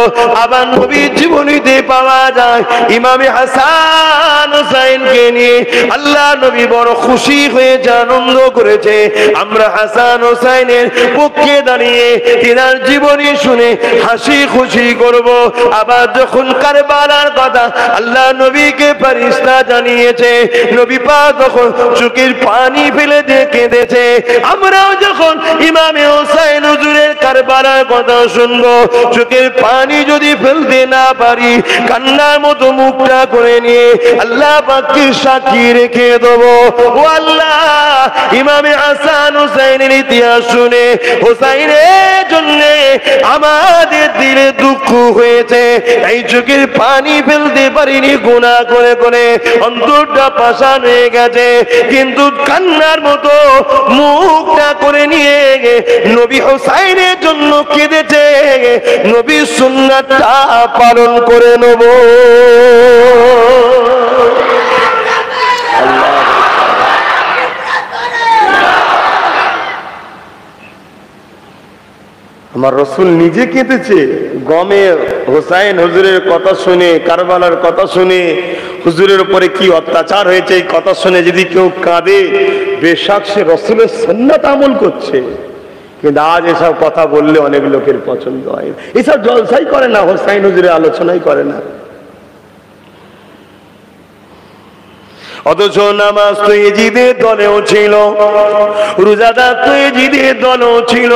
B: আবার নবীর জীবনীতে পাওয়া যায় ইমামে হাসান হোসেনকে নিয়ে আল্লাহ নবী বড় খুশি হয়েছে, আনন্দ করেছে। আমরা হাসান হোসেনের পক্ষে দাঁড়িয়ে তিনার জীবনী শুনে হাসি খুশি করব। আবার যখন কারবালার কথা আল্লাহ নবীকে ফেরেশতা জানিয়েছে, নবী পাক তখন চোখের পানি ফেলে দিয়ে কেঁদেছে। আমরাও যখন ইমামে হোসেন হুজুরের কারবালার কথা শুনবো, চোখের পানি যদি ফেলতে না পারি, কান্নার মতো মুখটা করে নিয়ে আল্লাহ পাককে সাক্ষী রেখে দেবো। ও আল্লাহ, ইমামে হাসান হোসেনের ইতিহাস শুনে হোসেনের জন্য আমাদের দিলে দুঃখ হয়েছে। এই চোখের পানি ফেলতে পারিনি, গুনাহ করে করে অন্তরটা পাষাণ হয়ে গেছে। কিন্তু কান্নার মতো মুখটা করে নিয়ে নবী হোসেনের জন্য কেঁদেছে। নবীর সুন্নাতটা পালন করে নেব। আমার রসুল নিজে কেঁদেছে গমে হোসেন হুজুরের কথা শুনে, কারবালার কথা শুনে, হুজুরের উপরে কি অত্যাচার হয়েছে এই কথা শুনে যদি কেউ কাঁদে, বেশক সে রসুলের সুন্নাত আমল করছে। কিন্তু আজ এসব কথা বললে অনেক লোকের পছন্দ হয়, এসব জলসাই করে না, হোসেন হুজুরের আলোচনাই করে না। অথচ নামাজ তো এজিদের দলেও ছিল, রোজাদার তো এজিদের দলেও ছিল,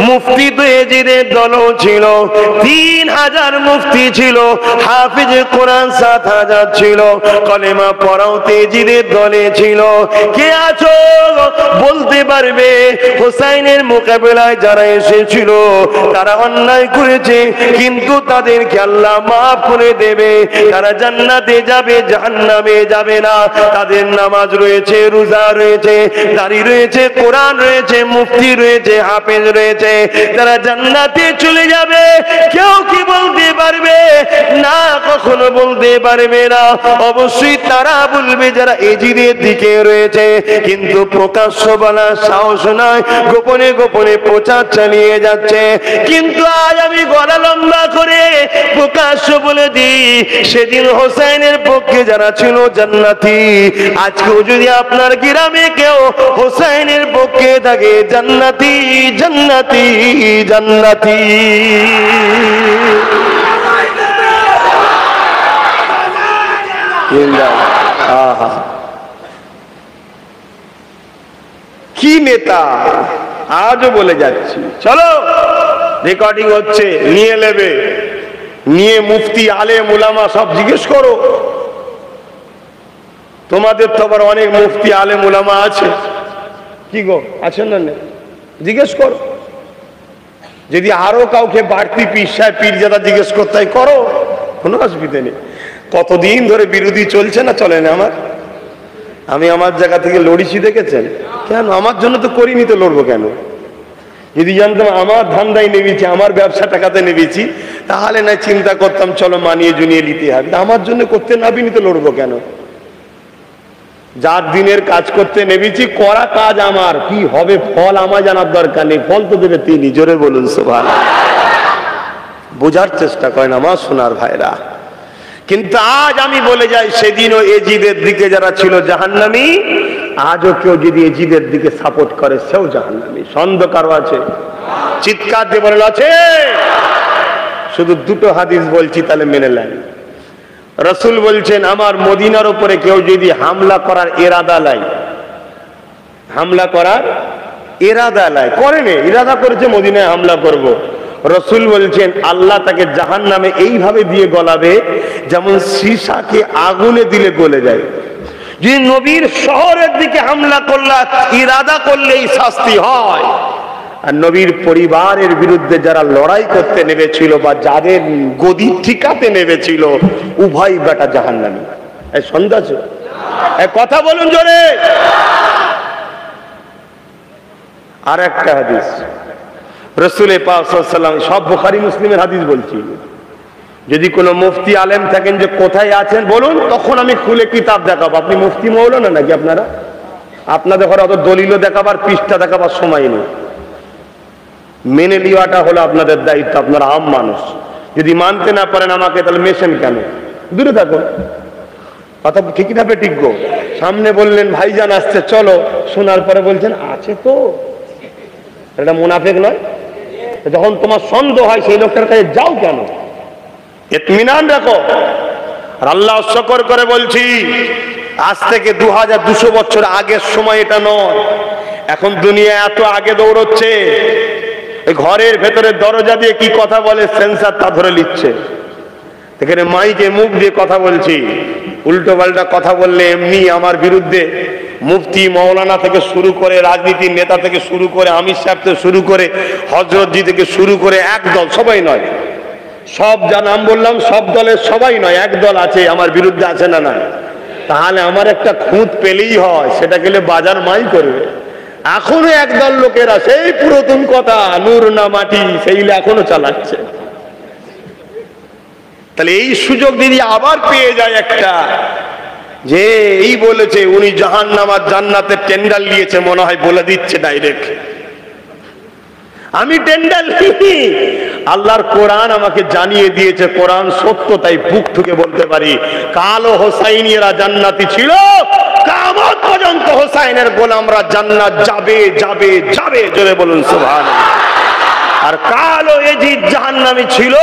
B: মুফতি তো এজিদের দলেও ছিল। 3000 মুফতি ছিল, হাফিজ কোরআন 7000 ছিল, কলেমা পড়াও তো এজিদের দলে ছিল। কে আছো বলতে পারবে হোসেনের মোকাবেলায় যারা এসেছিল তারা অন্যায় করেছে, কিন্তু তাদেরকে আল্লাহ মাফ করে দেবে, তারা জান্নাতে যাবে, জাহান্নামে যাবে না। তাদের নামাজ রয়েছে, রোজা রয়েছে, দাড়ি রয়েছে, কোরআন রয়েছে, মুফতি রয়েছে, হাফেজ রয়েছে, তারা জান্নাতে চলে যাবে। কেউ কি বলতে পারবে না? কখনো বলতে পারবে না। অবশ্যই তারা বলবে যারা এজিদের দিকে রয়েছে, কিন্তু প্রকাশ্য বলার সাহস নয়, গোপনে গোপনে প্রচার চালিয়ে যাচ্ছে। কিন্তু আজ আমি গলা লম্বা করে প্রকাশ্য বলে দিই, সেদিন হোসেনের পক্ষে যারা ছিল জান্নাতি, আজকেও যদি আপনার গ্রামে কেউ হোসেনের পক্ষে থাকে, জান্নাতি জান্নাতি জান্নাতি। কি নেতা, আজও বলে যাচ্ছি। চলো, রেকর্ডিং হচ্ছে, নিয়ে নেবে, নিয়ে মুফতি আলেম উলামা সব জিজ্ঞেস করো। তোমাদের তো আবার অনেক মুফতি আলেম উলামা আছে, কি গো আছেন না? জিজ্ঞেস করো। যদি আরো কাউকে বাড়তি পীর সাহেব পীরজাদা জিজ্ঞেস করতে হয় করো, কোনো অসুবিধা নেই। কতদিন ধরে বিরোধী চলছে না, চলে না? আমি আমার জায়গা থেকে লড়িছি, দেখেছেন? কেন? আমার জন্য তো করিনি, তো লড়বো কেন? যদি জানতাম আমার ধান্দায় নেমেছি, আমার ব্যবসা টাকাতে নেমেছি, তাহলে না চিন্তা করতাম চলো মানিয়ে জুনিয়ে নিতে হবে। আমার জন্য করতে নাবিনি তো লড়বো কেন? যার দিনের কাজ করতে নেমেছি, করা কাজ আমার, কি হবে ফল আমার জানার দরকার নেই, ফল তো দেবে তিনি। জোরে বলুন সুবহানাল্লাহ। বোঝার চেষ্টা করেন আমার সোনার ভাইরা। কিন্তু আজ আমি বলে যাই, সেদিনও এজিদের দিকে যারা ছিল জাহান্নামী, আজও কেউ যদি এজিদের দিকে সাপোর্ট করে সেও জাহান্নামী। সন্দেহ কারো আছে? চিৎকার দিয়ে বলেন আছে? শুধু দুটো হাদিস বলছি, তাহলে মেনে নেন। রাসূল বলছেন, আমার মদিনার উপরে কেউ যদি হামলা করার ইরাদা লাই, হামলা করার ইরাদা লাই, করেনি, ইরাদা করেছে মদিনায় হামলা করব, রসুল বলছেন আল্লাহ তাকে জাহান্নামে এইভাবে দিয়ে গলাবে যেমন সীসাকে আগুনে দিলে গলে যায়। যদি নবীর শহরের দিকে হামলা করলে ইরাদা করলে এই শাস্তি হয়, আর নবীর পরিবারের বিরুদ্ধে যারা লড়াই করতে নেমেছিল বা যাদের গদি ঠিকাতে নেমেছিল উভয় বেটা জাহান্নামী। এই সন্দেহ আছে? কথা বলুন জোরে। আর একটা হাদিস রাসূল পাক সাল্লাল্লাহু আলাইহি ওয়াসাল্লাম, সব বুখারী মুসলিমের হাদিস বলছি, যদি কোনো মুফতি আলেম থাকেন যে কোথায় আছেন বলুন, তখন আমি খুলে কিতাব দেখাবো। আপনি মুফতি মৌলানা নাকি আপনারা? আপনাদের ঘরে অত দলিল দেখাবার পৃষ্ঠা দেখাবার সময় নেই। মেনে নেওয়াটা হলো আপনাদের দায়িত্ব, আপনারা আম মানুষ। যদি মানতে না পারেন আমাকে, তাহলে মেশেন কেন? দূরে থাকুন। কথা ঠিক না ঠিক গো? সামনে বললেন ভাইজান আসছে চলো, শোনার পরে বলছেন আছে তো, এটা মুনাফিক নয়? যখন তোমার সন্দেহ হয় সেই লোকটার কাছে যাও কেন? ইতমিনান রাখো। আর আল্লাহ শুকর করে বলছি, আজ থেকে 2200 বছর আগের সময় এটা নয়। এখন দুনিয়া এত আগে দৌড়চ্ছে, ঘরের ভেতরে দরজা দিয়ে কি কথা বলে সেন্সার তা ধরে নিচ্ছে। এখানে মাইকে মুখ দিয়ে কথা বলছি, উল্টো পাল্টা কথা বললে এমনি আমার বিরুদ্ধে মুফতি মৌলানা থেকে শুরু করে, রাজনীতির নেতা থেকে শুরু করে, আমির সাহেব থেকে শুরু করে, হযরতজি থেকে শুরু করে, এক দল, সবাই নয়, সব যা নাম বললাম সব দলের সবাই নয়, এক দল আছে আমার বিরুদ্ধে, আছে না? না, তাহলে আমার একটা খুঁত পেলেই হয়, সেটা গেলে বাজার মাই করবে। এখনো একদল লোকেরা সেই পুরাতন কথা, নূর না মাটি, সেইগুলো এখনো চালাচ্ছে। তাহলে এই সুযোগ যদি আবার পেয়ে যায় একটা, যে এই বলেছে উনি জাহান্নাম আর জান্নাতের টেন্ডার নিয়েছে, মনে হয় বলে দিচ্ছে ডাইরেক্ট, আমি টেন্ডার নিই। আল্লাহর কোরআন আমাকে জানিয়ে দিয়েছে, কোরআন সত্য, তাই বুক ঠুকে বলতে পারি কালো হোসাইনিরা জান্নাতি ছিল, কিয়ামত পর্যন্ত হোসাইনের গোলামরা জান্নাত যাবে যাবে যাবে। জোরে বলুন সুবহানাল্লাহ। আর কালো এজিদ জাহান্নামী ছিল,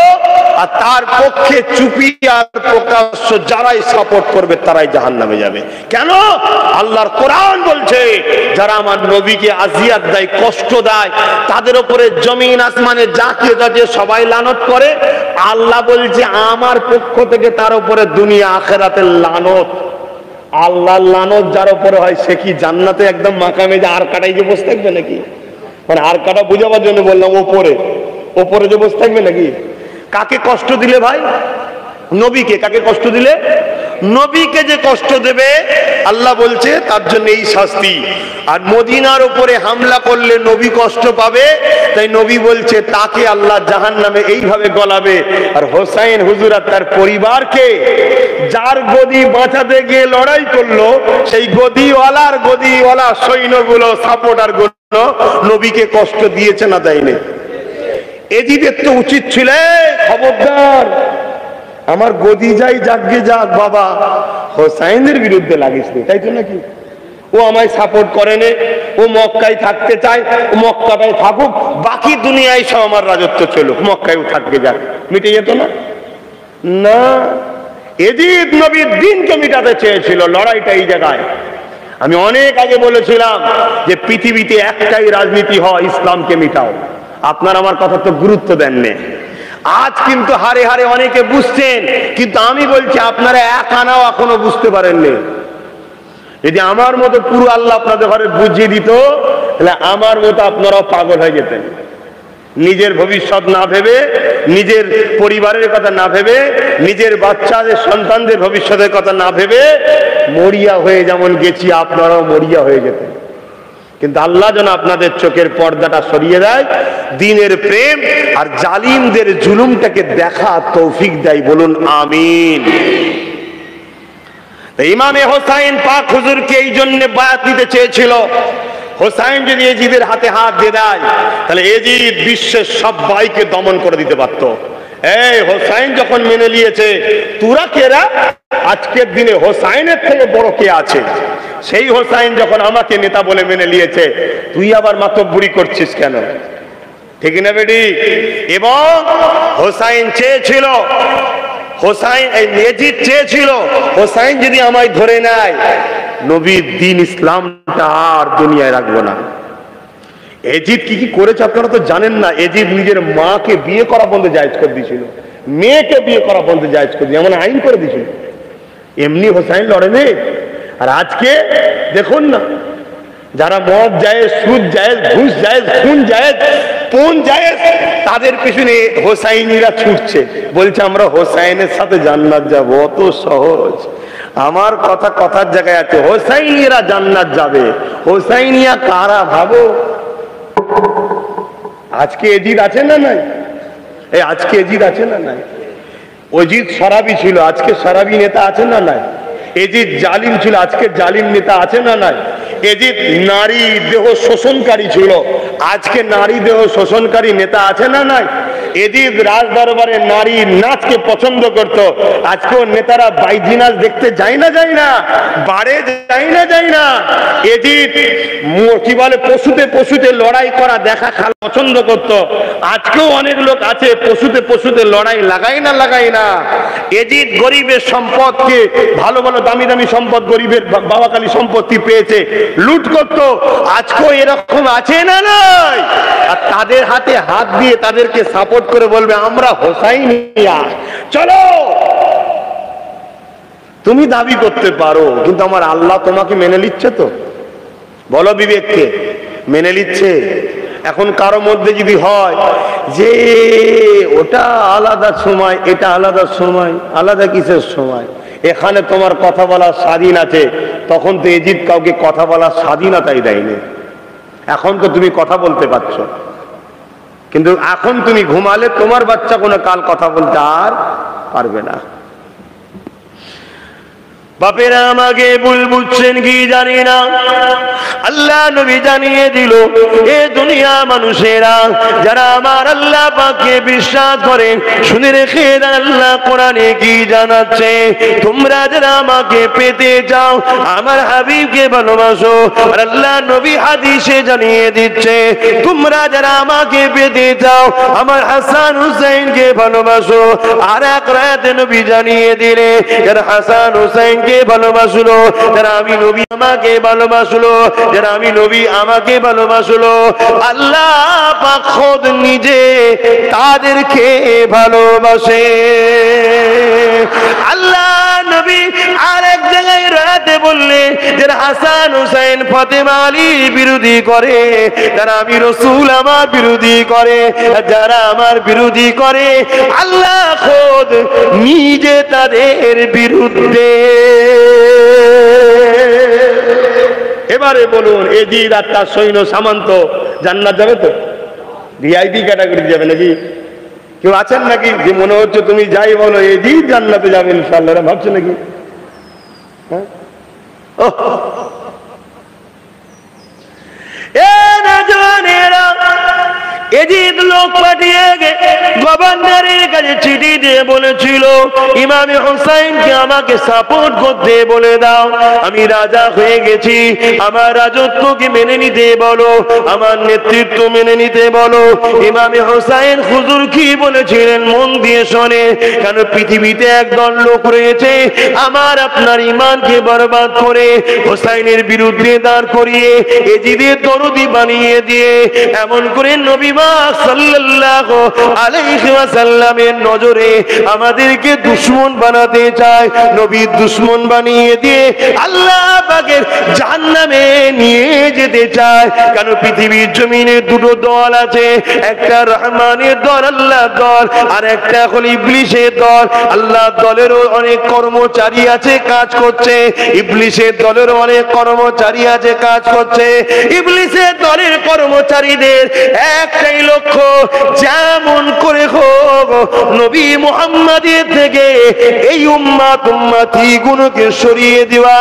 B: আর তার পক্ষে চুপি আর প্রকাশ্য যারাই সাপোর্ট করবে তারাই জাহান্নামে যাবে। কেন? আল্লাহর কোরআন বলছে যারা আমার নবীকে আযিয়াত দেয়, কষ্ট দেয়, তাদের উপরে জমিন আসমানে যা কিছু আছে সবাই লানত করে। আল্লাহ বলছে আমার পক্ষ থেকে তার উপরে দুনিয়া আখিরাতের লানত। আল্লাহর লানত যার উপরে হয় সে কি জান্নাতে একদম মাকামে যে আর কাটাই যে বসে থাকবে নাকি? মানে আর কাটা বুঝাবার জন্য বললাম, ওপরে ওপরে যে বসে থাকবে নাকি? কাকে কষ্ট দিলে ভাই? নবীকে। কাকে কষ্ট দিলে? নবীকে যে কষ্ট দেবে আল্লাহ বলছে তার জন্য এই শাস্তি। আর মদিনার উপরে হামলা করলে নবী কষ্ট পাবে, তাই নবী বলছে তাকে আল্লাহ জাহান্নামে এইভাবে গলাবে। আর হোসাইন হুজুর আর তার পরিবারকে, যার গদি বাঁচাতে গিয়ে লড়াই করলো, সেই গদিওয়ালা সৈন্যগুলো, সাপোর্টার গুলো নবীকে কষ্ট দিয়েছে না দেয়নি? এজিদের তো উচিত ছিল খবরদার, আমার গদি যাই যাকগে যাক বাবা, হোসাইনের বিরুদ্ধে লাগিস নি, তাই তো নাকি? ও আমায় সাপোর্ট করে নে, ও মক্কায় থাকতে চায়, ও মক্কাটায় থাকুক, বাকি দুনিয়ায় সব আমার রাজত্ব চলুক, মক্কায়ও থাকবে যাক, মিটে যেত না? না, এজিদ নবীর দিনকে মিটাতে চেয়েছিল, লড়াইটা এই জায়গায়। আমি অনেক আগে বলেছিলাম যে পৃথিবীতে একটাই রাজনীতি হয়, ইসলামকে মিটাও। আপনার আমার কথা তো গুরুত্ব দেননি। আজ কিন্তু হারে হারে অনেকে বুঝছেন, কিন্তু আমি বলছি আপনারা এক আনাও এখনো বুঝতে পারেননি। যদি আমার মতো পুরো আল্লাহ আপনাদের ঘরে বুঝিয়ে দিত, তাহলে আমার মতো আপনারাও পাগল হয়ে যেতেন। নিজের ভবিষ্যৎ না ভেবে, নিজের পরিবারের কথা না ভেবে, নিজের বাচ্চাদের সন্তানদের ভবিষ্যতের কথা না ভেবে মরিয়া হয়ে যেমন গেছি, আপনারাও মরিয়া হয়ে যেতেন। কিন্তু আল্লাহ যেন আপনাদের চোখের পর্দাটা সরিয়ে দেয়, দ্বীনের প্রেম আর জালিমদের জুলুমটাকে দেখা তৌফিক দেয়। বলুন আমিন। ইমামে হোসাইন পাক হুজুরকে এই জন্য বায়াত নিতে চেয়েছিল। হোসাইন যদি এজিদের হাতে হাত দিয়ে দেয়, তাহলে এজিদ বিশ্বের সবাইকে দমন করে দিতে পারত। এই হোসাইন যখন মেনে নিয়েছে, তোরা কেরা? আজকের দিনে হোসাইনের থেকে বড় কে আছে? সেই হোসাইন যখন আমাকে নেতা বলে মেনে নিয়েছে, তুই আবার মাতব্বরি করছিস কেন? ঠিক না বেটি? এবং হোসাইন চেয়েছিল, এজিদ চেয়েছিল হোসাইন যদি আমায় ধরে নেয়, নবীর দ্বীন ইসলামটা আর দুনিয়ায় রাখবো না। এজিদ কি কি করেছে আপনারা তো জানেন না। এজিদ নিজের মাকে বিয়ে করা বন্ধ জায়েজ করে দিয়েছিল, মেয়েকে বিয়ে করা বন্ধ জায়েজ করে দিয়ে এমন আইন করে দিয়েছিল। এমনি হোসাইন লড়েনি। আর আজকে দেখুন না, যারা মদ জায়েজ, সুদ জায়েজ, ঘুষ জায়েজ, খুন জায়েজ, পণ জায়েজ, তাদের পিছনে হোসাইনিরা ছুটছে, বলছে আমরা হোসাইনের সাথে জান্নাত যাব। অত সহজ? আমার কথা কথার জায়গায় আছে, হোসাইনিরা জান্নাত যাবে। হোসাইনিয়া কারা ভাবো? আজকে এজিদ আছে না নাই? এই আজকে এজিদ আছে না নাই? অজিদ সারাবি ছিল, আজকে সারাবি নেতা আছে না নাই? এজিদ জালিম ছিল, আজকে জালিম নেতা আছে না নাই? এজিদ নারী দেহ শোষণকারী ছিল, আজকে নারী দেহ শোষণকারী নেতা আছে না নাই? এজিদ রাজ দরবারে নারী নাচকে পছন্দ করত, আজকেও নেতারা বাইজি নাচ দেখতে যায় না যায় না? বাড়ে যায় না যায় না? এজিদ কি বলে পশুতে পশুতে লড়াই করা দেখা খাল পছন্দ করত, আজকেও অনেক লোক আছে পশুতে পশুতে লড়াই লাগাই না লাগাই না? এজিদ গরিবের সম্পদকে, ভালো ভালো দামি দামি সম্পদ গরিবের বাবাকালী সম্পত্তি পেয়েছে, লুট করত, আজকেও এরকম আছে না নাই? আর তাদের হাতে হাত দিয়ে তাদেরকে সাপোর্ট করে বলবে আমরা হোসাইনিয়া। চলো, তুমি দাবি করতে পারো, কিন্তু আমার আল্লাহ তোমাকে মেনে নিচ্ছে তো? বলো বিবেককে, মেনে নিচ্ছে? এখন কারো মধ্যে যদি হয় যে ওটা আলাদা সময়, এটা আলাদা সময়, আলাদা কিসের সময়? এখানে তোমার কথা বলার স্বাধীন আছে, তখন তো এজিদ কাউকে কথা বলার স্বাধীনতাই দেয়নি। এখন তো তুমি কথা বলতে পারছো, কিন্তু এখন তুমি ঘুমালে তোমার বাচ্চা কোনো কাল কথা বলতে আর পারবে না। বাপেরা আমাকে ভুল বুঝছেন কি জানি না, আল্লাহ নবী জানিয়ে দিল, এ দুনিয়া মানুষেরা যারা আমার আল্লাহ পাককে বিশ্বাস করে, শুনে রেখে আল্লাহ কোরআনে কি জানাচ্ছে, তোমরা যারা আমাকে পেতে চাও, আমার হাবিবকে ভালোবাসো। আর আল্লাহ নবী হাদিসে জানিয়ে দিচ্ছে, তোমরা যারা আমাকে পেতে চাও, আমার হাসান হুসাইনকে ভালোবাসো। আর এক রাতে নবী জানিয়ে দিলে, যারা হাসান হুসাইন ভালোবাসলো, যারা আমি নবী আমাকে ভালোবাসলো, যারা আমি নবী আমাকে ভালোবাসলো, আল্লাহ পাক খোদ নিজে তাদেরকে ভালোবাসে। আল্লাহ নবী আরেক জায়গায় রাতে বললে, যারা হাসান হুসাইন ফাতেমা আলীর বিরোধী করে, যারা আমি রসুল আমার বিরোধী করে, যারা আমার বিরোধী করে, আল্লাহ খোদ নিজে তাদের বিরুদ্ধে। এবারে বলুন, এজিদ আর তার সৈন্য সামন্ত জান্নাত যাবে তো? ভিআইপি ক্যাটাগরি যাবে নাকি? কেউ আছেন নাকি যে মনে হচ্ছে তুমি যাই বলো এজিদ জান্নাতে যাবে ইনশাআল্লাহ, ভাবছো নাকি? হ্যাঁ, এজিদ লোক পাঠিয়ে গভর্নরের কাছে চিঠি দিয়ে বলেছিল, ইমামে হোসাইনকে আমাকে সাপোর্ট করতে বলে দাও, আমি রাজা হয়ে গেছি, আমার রাজত্বকে মেনে নিতে বলো, আমার নেতৃত্ব মেনে নিতে বলো। ইমামে হোসাইন হুজুর কি বলেছিলেন মন দিয়ে শোনে, কেন পৃথিবীতে একদল লোক রয়েছে আমার আপনার ঈমানকে বরবাদ করে হোসাইনের বিরুদ্ধে দাঁড় করিয়ে এজিদের দরদি বানিয়ে দিয়ে এমন করে নবী সাল্লাল্লাহু আলাইহি ওয়াসাল্লামের নজরে আমাদেরকে দুশমন বানাতে চায়, নবীর দুশমন বানিয়ে দিয়ে আল্লাহ পাকের জাহান্নামে নিয়ে যেতে চায়। কেন পৃথিবীর জমিনে দুটো দল আছে, একটা রহমানের দল আল্লাহর দল, আর একটা হল ইবলিসের দল। আল্লাহর দলেরও অনেক কর্মচারী আছে কাজ করছে, ইবলিসের দলেরও অনেক কর্মচারী আছে কাজ করছে। ইবলিসের দলের কর্মচারীদের একটাই লক্ষ্য, যেমন করে হোক নবী মুহাম্মাদের থেকে এই উম্মতি গুণকে সরিয়ে দেওয়া,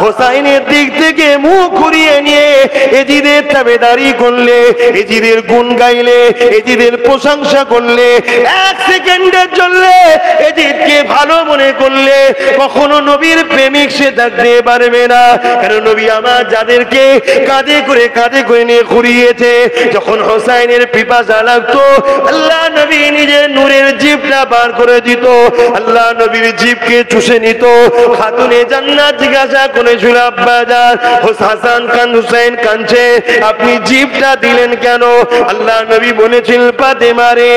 B: হোসাইনের দিক থেকে মুখ ঘুরিয়ে নিয়ে এজিদের তাবেদারি করলে, এজিদের গুণ গাইলে, এজিদের প্রশংসা করলে, এক সেকেন্ডের জন্য এজিদকে ভালো মনে করলে কখনো নবীর প্রেমিক সে থাকতে পারবে না। কারণ নবী আমার যাদেরকে কাঁধে করে নিয়ে ঘুরিয়েছে, যখন হোসাইনের পিপাসা লাগতো আল্লাহ নবী নিজের নূরের জিভটা বার করে দিত, আল্লাহ নবীর জিভকে চুষে নিত। খাতুনে জান্নাত জিজ্ঞাসা করেছিল, আব্বাজান হাসান কান হুসাইন কাঁদছে, আপনি জিভটা দিলেন কেন? আল্লাহ নবী বলেছিল, ফাতেমা রে,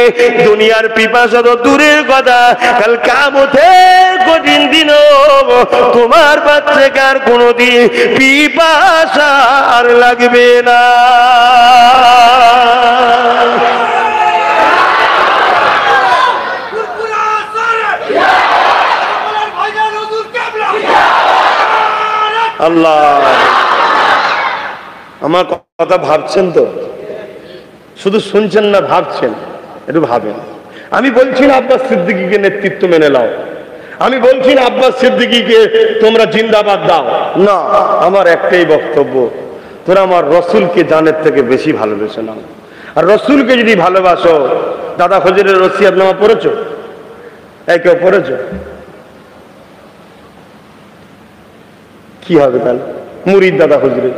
B: দুনিয়ার পিপাসা তো দূরের কথা, কাল কিয়ামতের কঠিন দিনও তোমার বাচ্চাকে আর কোনোদিন পিপাসা আর লাগবে না। আল্লাহ, আমার কথা ভাবছেন তো? শুধু শুনছেন না, ভাবছেন? একটু ভাবেন। আমি বলছি না আব্বাস সিদ্দিকীকে নেতৃত্ব মেনে নাও, আমি বলছি না আব্বাস সিদ্দিকীকে তোমরা জিন্দাবাদ দাও, না। আমার একটাই বক্তব্য, তোরা আমার রসুলকে জানের থেকে বেশি ভালোবেসে নাও। আর রসুলকে যদি ভালোবাসো, দাদা হুজুরের ওসিয়তনামা পড়েছো? কেউ পড়েছো? কি হবে তাহলে? মুরিদ দাদা হুজুরের।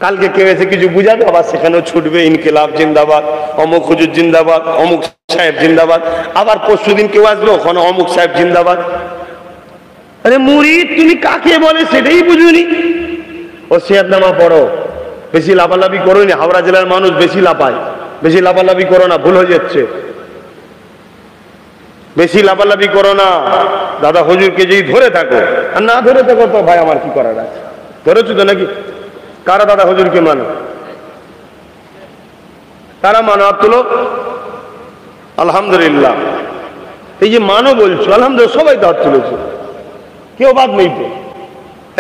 B: কালকে কেউ এসে কিছু বুঝাবে, আবার সেখানেও ছুটবে ইনকিলাব জিন্দাবাদ, অমুক হুজুর জিন্দাবাদ, অমুক সাহেব জিন্দাবাদ। আবার পরশুদিন কেউ আসবে, ওখানে অমুক সাহেব জিন্দাবাদ। আরে মুরিদ তুমি কাকে বলে সেটাই বুঝুনি। ওসিয়তনামা পড়ো, বেশি লাফালাফি করো না। হাওড়া জেলার মানুষ বেশি লাফায়, বেশি লাফালাফি করো না, ভুল হয়ে যাচ্ছে। বেশি লাফালাফি করো না। দাদা হুজুরকে যদি ধরে থাকো, আর না ধরে থাকো তো ভাই আমার কি করার আছে? ধরেছো তো নাকি? কারা দাদা হুজুরকে মানো? কারা মানো? হাত তুলো। আলহামদুলিল্লাহ। এই যে মানো বলছো, আলহামদুলিল্লাহ, সবাই তো হাত তুলেছে, কেউ বাদ নেই তো।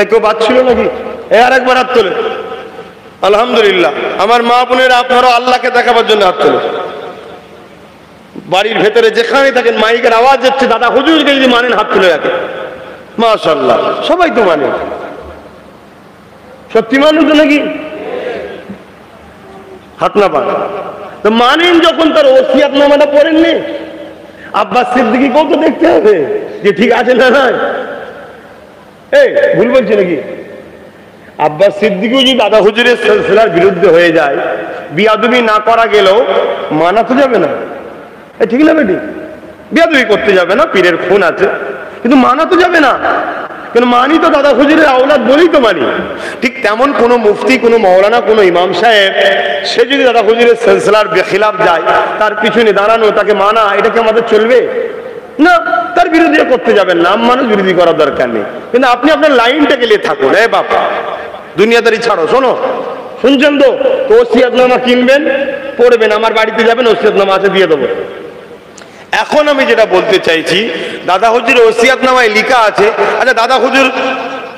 B: কেউ বাদ ছিল নাকি? আর একবার হাত তোলে। আলহামদুলিল্লাহ। আমার মা বোনেরা, আপনারা আল্লাহকে দেখাবার জন্য হাত তোলে। বাড়ির ভেতরে যেখানে থাকেন, মাইকের আওয়াজ হচ্ছে, দাদা হুজুরকে যদি মানেন হাত তুলে রাখে। মাশাআল্লাহ, সবাই তো মানে। সত্যি মানুষ তো নাকি? হাত না পান তো মানেন যখন, তার ওসিয়তনামাটা পড়েননি? আব্বাস সিদ্দিকীকেও তো দেখতে হবে যে ঠিক আছে না নয়। ভুল বলছে নাকি? আব্বাস সিদ্দিকীও যদি দাদা হুজুরের সিলসিলার বিরুদ্ধে হয়ে যায়, বিয়াদবি না করা গেলেও মানা তো যাবে না। ঠিক না বেটি? বিয়াদবি করতে যাবে না, পীরের খুন আছে, কিন্তু মানা তো যাবে না। কেন মানি তো দাদা হুজুরের আওলাদ বলেই তো মানি। ঠিক তেমন কোনো মুফতি, কোনো মাওলানা, কোনো ইমাম সাহেব, সে যদি দাদা হুজুরের সিলসিলার বেখিলাফ যায়, তার পিছনে দাঁড়ানো, তাকে মানা, এটা কি আমাদের চলবে? না, তার বিরোধী করতে যাবেন না। মানুষ বিরোধী করার দরকার নেই, কিন্তু আপনি আপনার লাইনটা গেলে থাকুন। বাবা, দুনিয়াদারি ছাড়ো। শোনো, শুনছেন তো? ওসিয়তনামা কিনবেন, পড়বেন, আমার বাড়িতে যাবেন, ওসিয়তনামা আছে, দিয়ে দেবো। এখন আমি যেটা বলতে চাইছি, দাদা হুজুর ওসিয়তনামায় লেখা আছে। আচ্ছা, দাদা হুজুর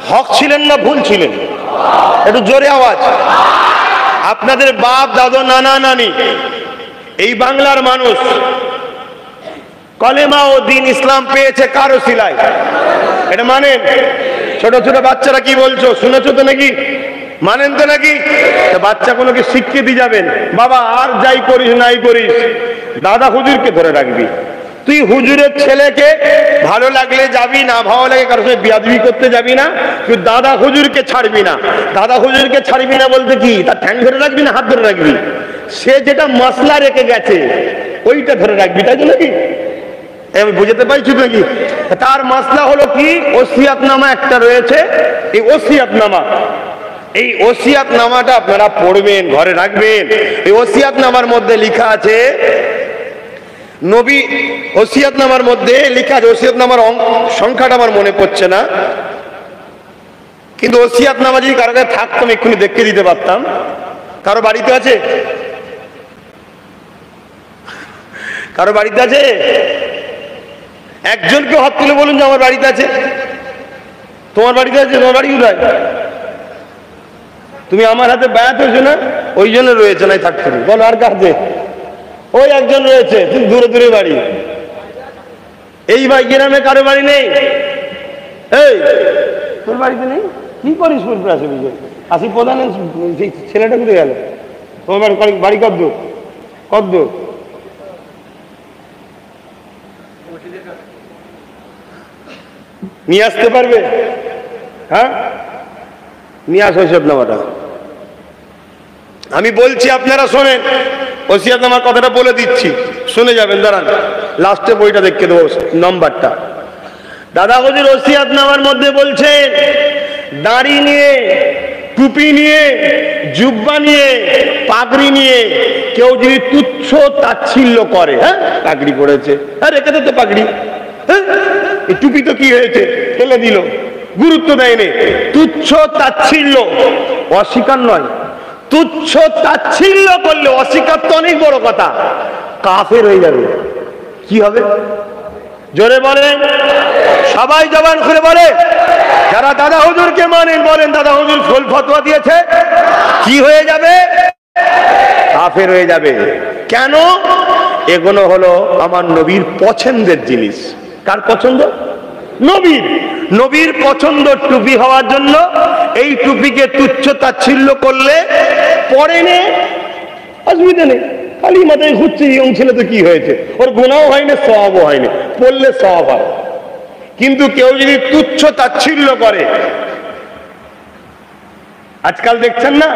B: হক ছিলেন না ভুল ছিলেন? একটু জোরে আওয়াজ। আপনাদের বাপ দাদা নানা নানি, এই বাংলার মানুষ কলেমা ও দ্বীন ইসলাম পেয়েছে কার ওসিলায়? এটা মানেন? ছোট ছোট বাচ্চারা কি বলছো শুনেছো তো নাকি? মানেন তো নাকি? বাচ্চা কোনোকে স্বীকৃতি যাবেন, বাবা আর যাই করিস নাই করিস, দাদা হুজুরকে ধরে রাখবি। তুই হুজুরের ছেলেকে ভালো লাগলে যাবি, না ভালো লাগে কারোর সঙ্গে বিয়াদবি করতে যাবি না, তুই দাদা হুজুরকে ছাড়বি না। দাদা হুজুরকে ছাড়বি না বলতে কি, তার ঠ্যাং ধরে রাখবি না হাত ধরে রাখবি? সে যেটা মশলা রেখে গেছে ওইটা ধরে রাখবি, তাই তো নাকি? আমি বুঝতে পারছি নাকি? তার মশলা হলো কি, ওসিয়তনামা একটা রয়েছে। এই ওসিয়তনামা, এই ওসিয়তনামাটা আপনারা পড়বেন, ঘরে রাখবেন। এই ওসিয়তনামার মধ্যে লেখা আছে, নবী ওসিয়তনামার মধ্যে লেখা আছে, ওসিয়তনামার সংখ্যাটা আমার মনে পড়ছে না, কিন্তু ওসিয়তনামা যদি কারো কাছে থাকতো আমি এক্ষুনি দেখে দিতে পারতাম। কারো বাড়িতে আছে? কারো বাড়িতে আছে? একজনকে হাত তুলে বলুন যে আমার বাড়িতে আছে। তোমার বাড়িতে আছে? তোমার বাড়ি কোথায়? তুমি আমার হাতে বায়াত হয়েছো না, ওই জন্য রয়েছে নাই থাকতে। বলো আর কাছে? ওই একজন রয়েছে, দূরে দূরে বাড়ি। এই ভাই গ্রামে কারো বাড়ি নেই? এই তোর বাড়িতে নেই? কি করিস? আসি প্রধান ছেলেটা কোথায় গেল? তোমার বাড়ি কত দূর? কত দূর? নিয়ে আসতে পারবে? হ্যাঁ, নিয়ে আসো ওসিয়তনামাটা। আমি বলছি, আপনারা শোনেন, ওসিয়তনামার কথাটা বলে দিচ্ছি, শুনে যাবেন। দাঁড়ান, লাস্টে বইটা দেখে দেবো, নম্বরটা দাদা হুজুর ওসিয়াতনামার মধ্যে বলছেন, দাড়ি নিয়ে, টুপি নিয়ে, জুব্বা নিয়ে, পাগড়ি নিয়ে কেউ যদি তুচ্ছ তাচ্ছিল্য করে, হ্যাঁ পাগড়ি পড়েছে, হ্যাঁ রেখে তো পাগড়ি, হ্যাঁ এই টুপি তো কি হয়েছে, ফেলে দিল, গুরুত্ব দেয়নি, তুচ্ছ তাচ্ছিল্য, অস্বীকার নয়, তুচ্ছ তাচ্ছিল্য করলে, অস্বীকার তো অনেক বড় কথা, কাফের হয়ে যাবে। কি হবে? জোরে বলেন, সবাই জবান খুলে বলে। যারা দাদা হুজুরকে মানেন বলেন, দাদা হুজুর ফুল ফতোয়া দিয়েছে, কি হয়ে যাবে? কাফের হয়ে যাবে। কেন? এগুলো হলো আমার নবীর পছন্দের জিনিস। কার পছন্দ? নবীর। নবীর পছন্দ টুপি হওয়ার জন্য এই টুপিকে তুচ্ছ তাচ্ছিল্য করলে পরে নে, অসুবিধা নেই, খালি মাথায় ঘুরছে, ইয়ং ছেলে তো কি হয়েছে, ওর গুনাহও হয়নি, সওয়াবও হয়নি, পড়লে সওয়াব হয়। কিন্তু কেউ যদি তুচ্ছ তাচ্ছিল্য করে, আজকাল দেখছেন না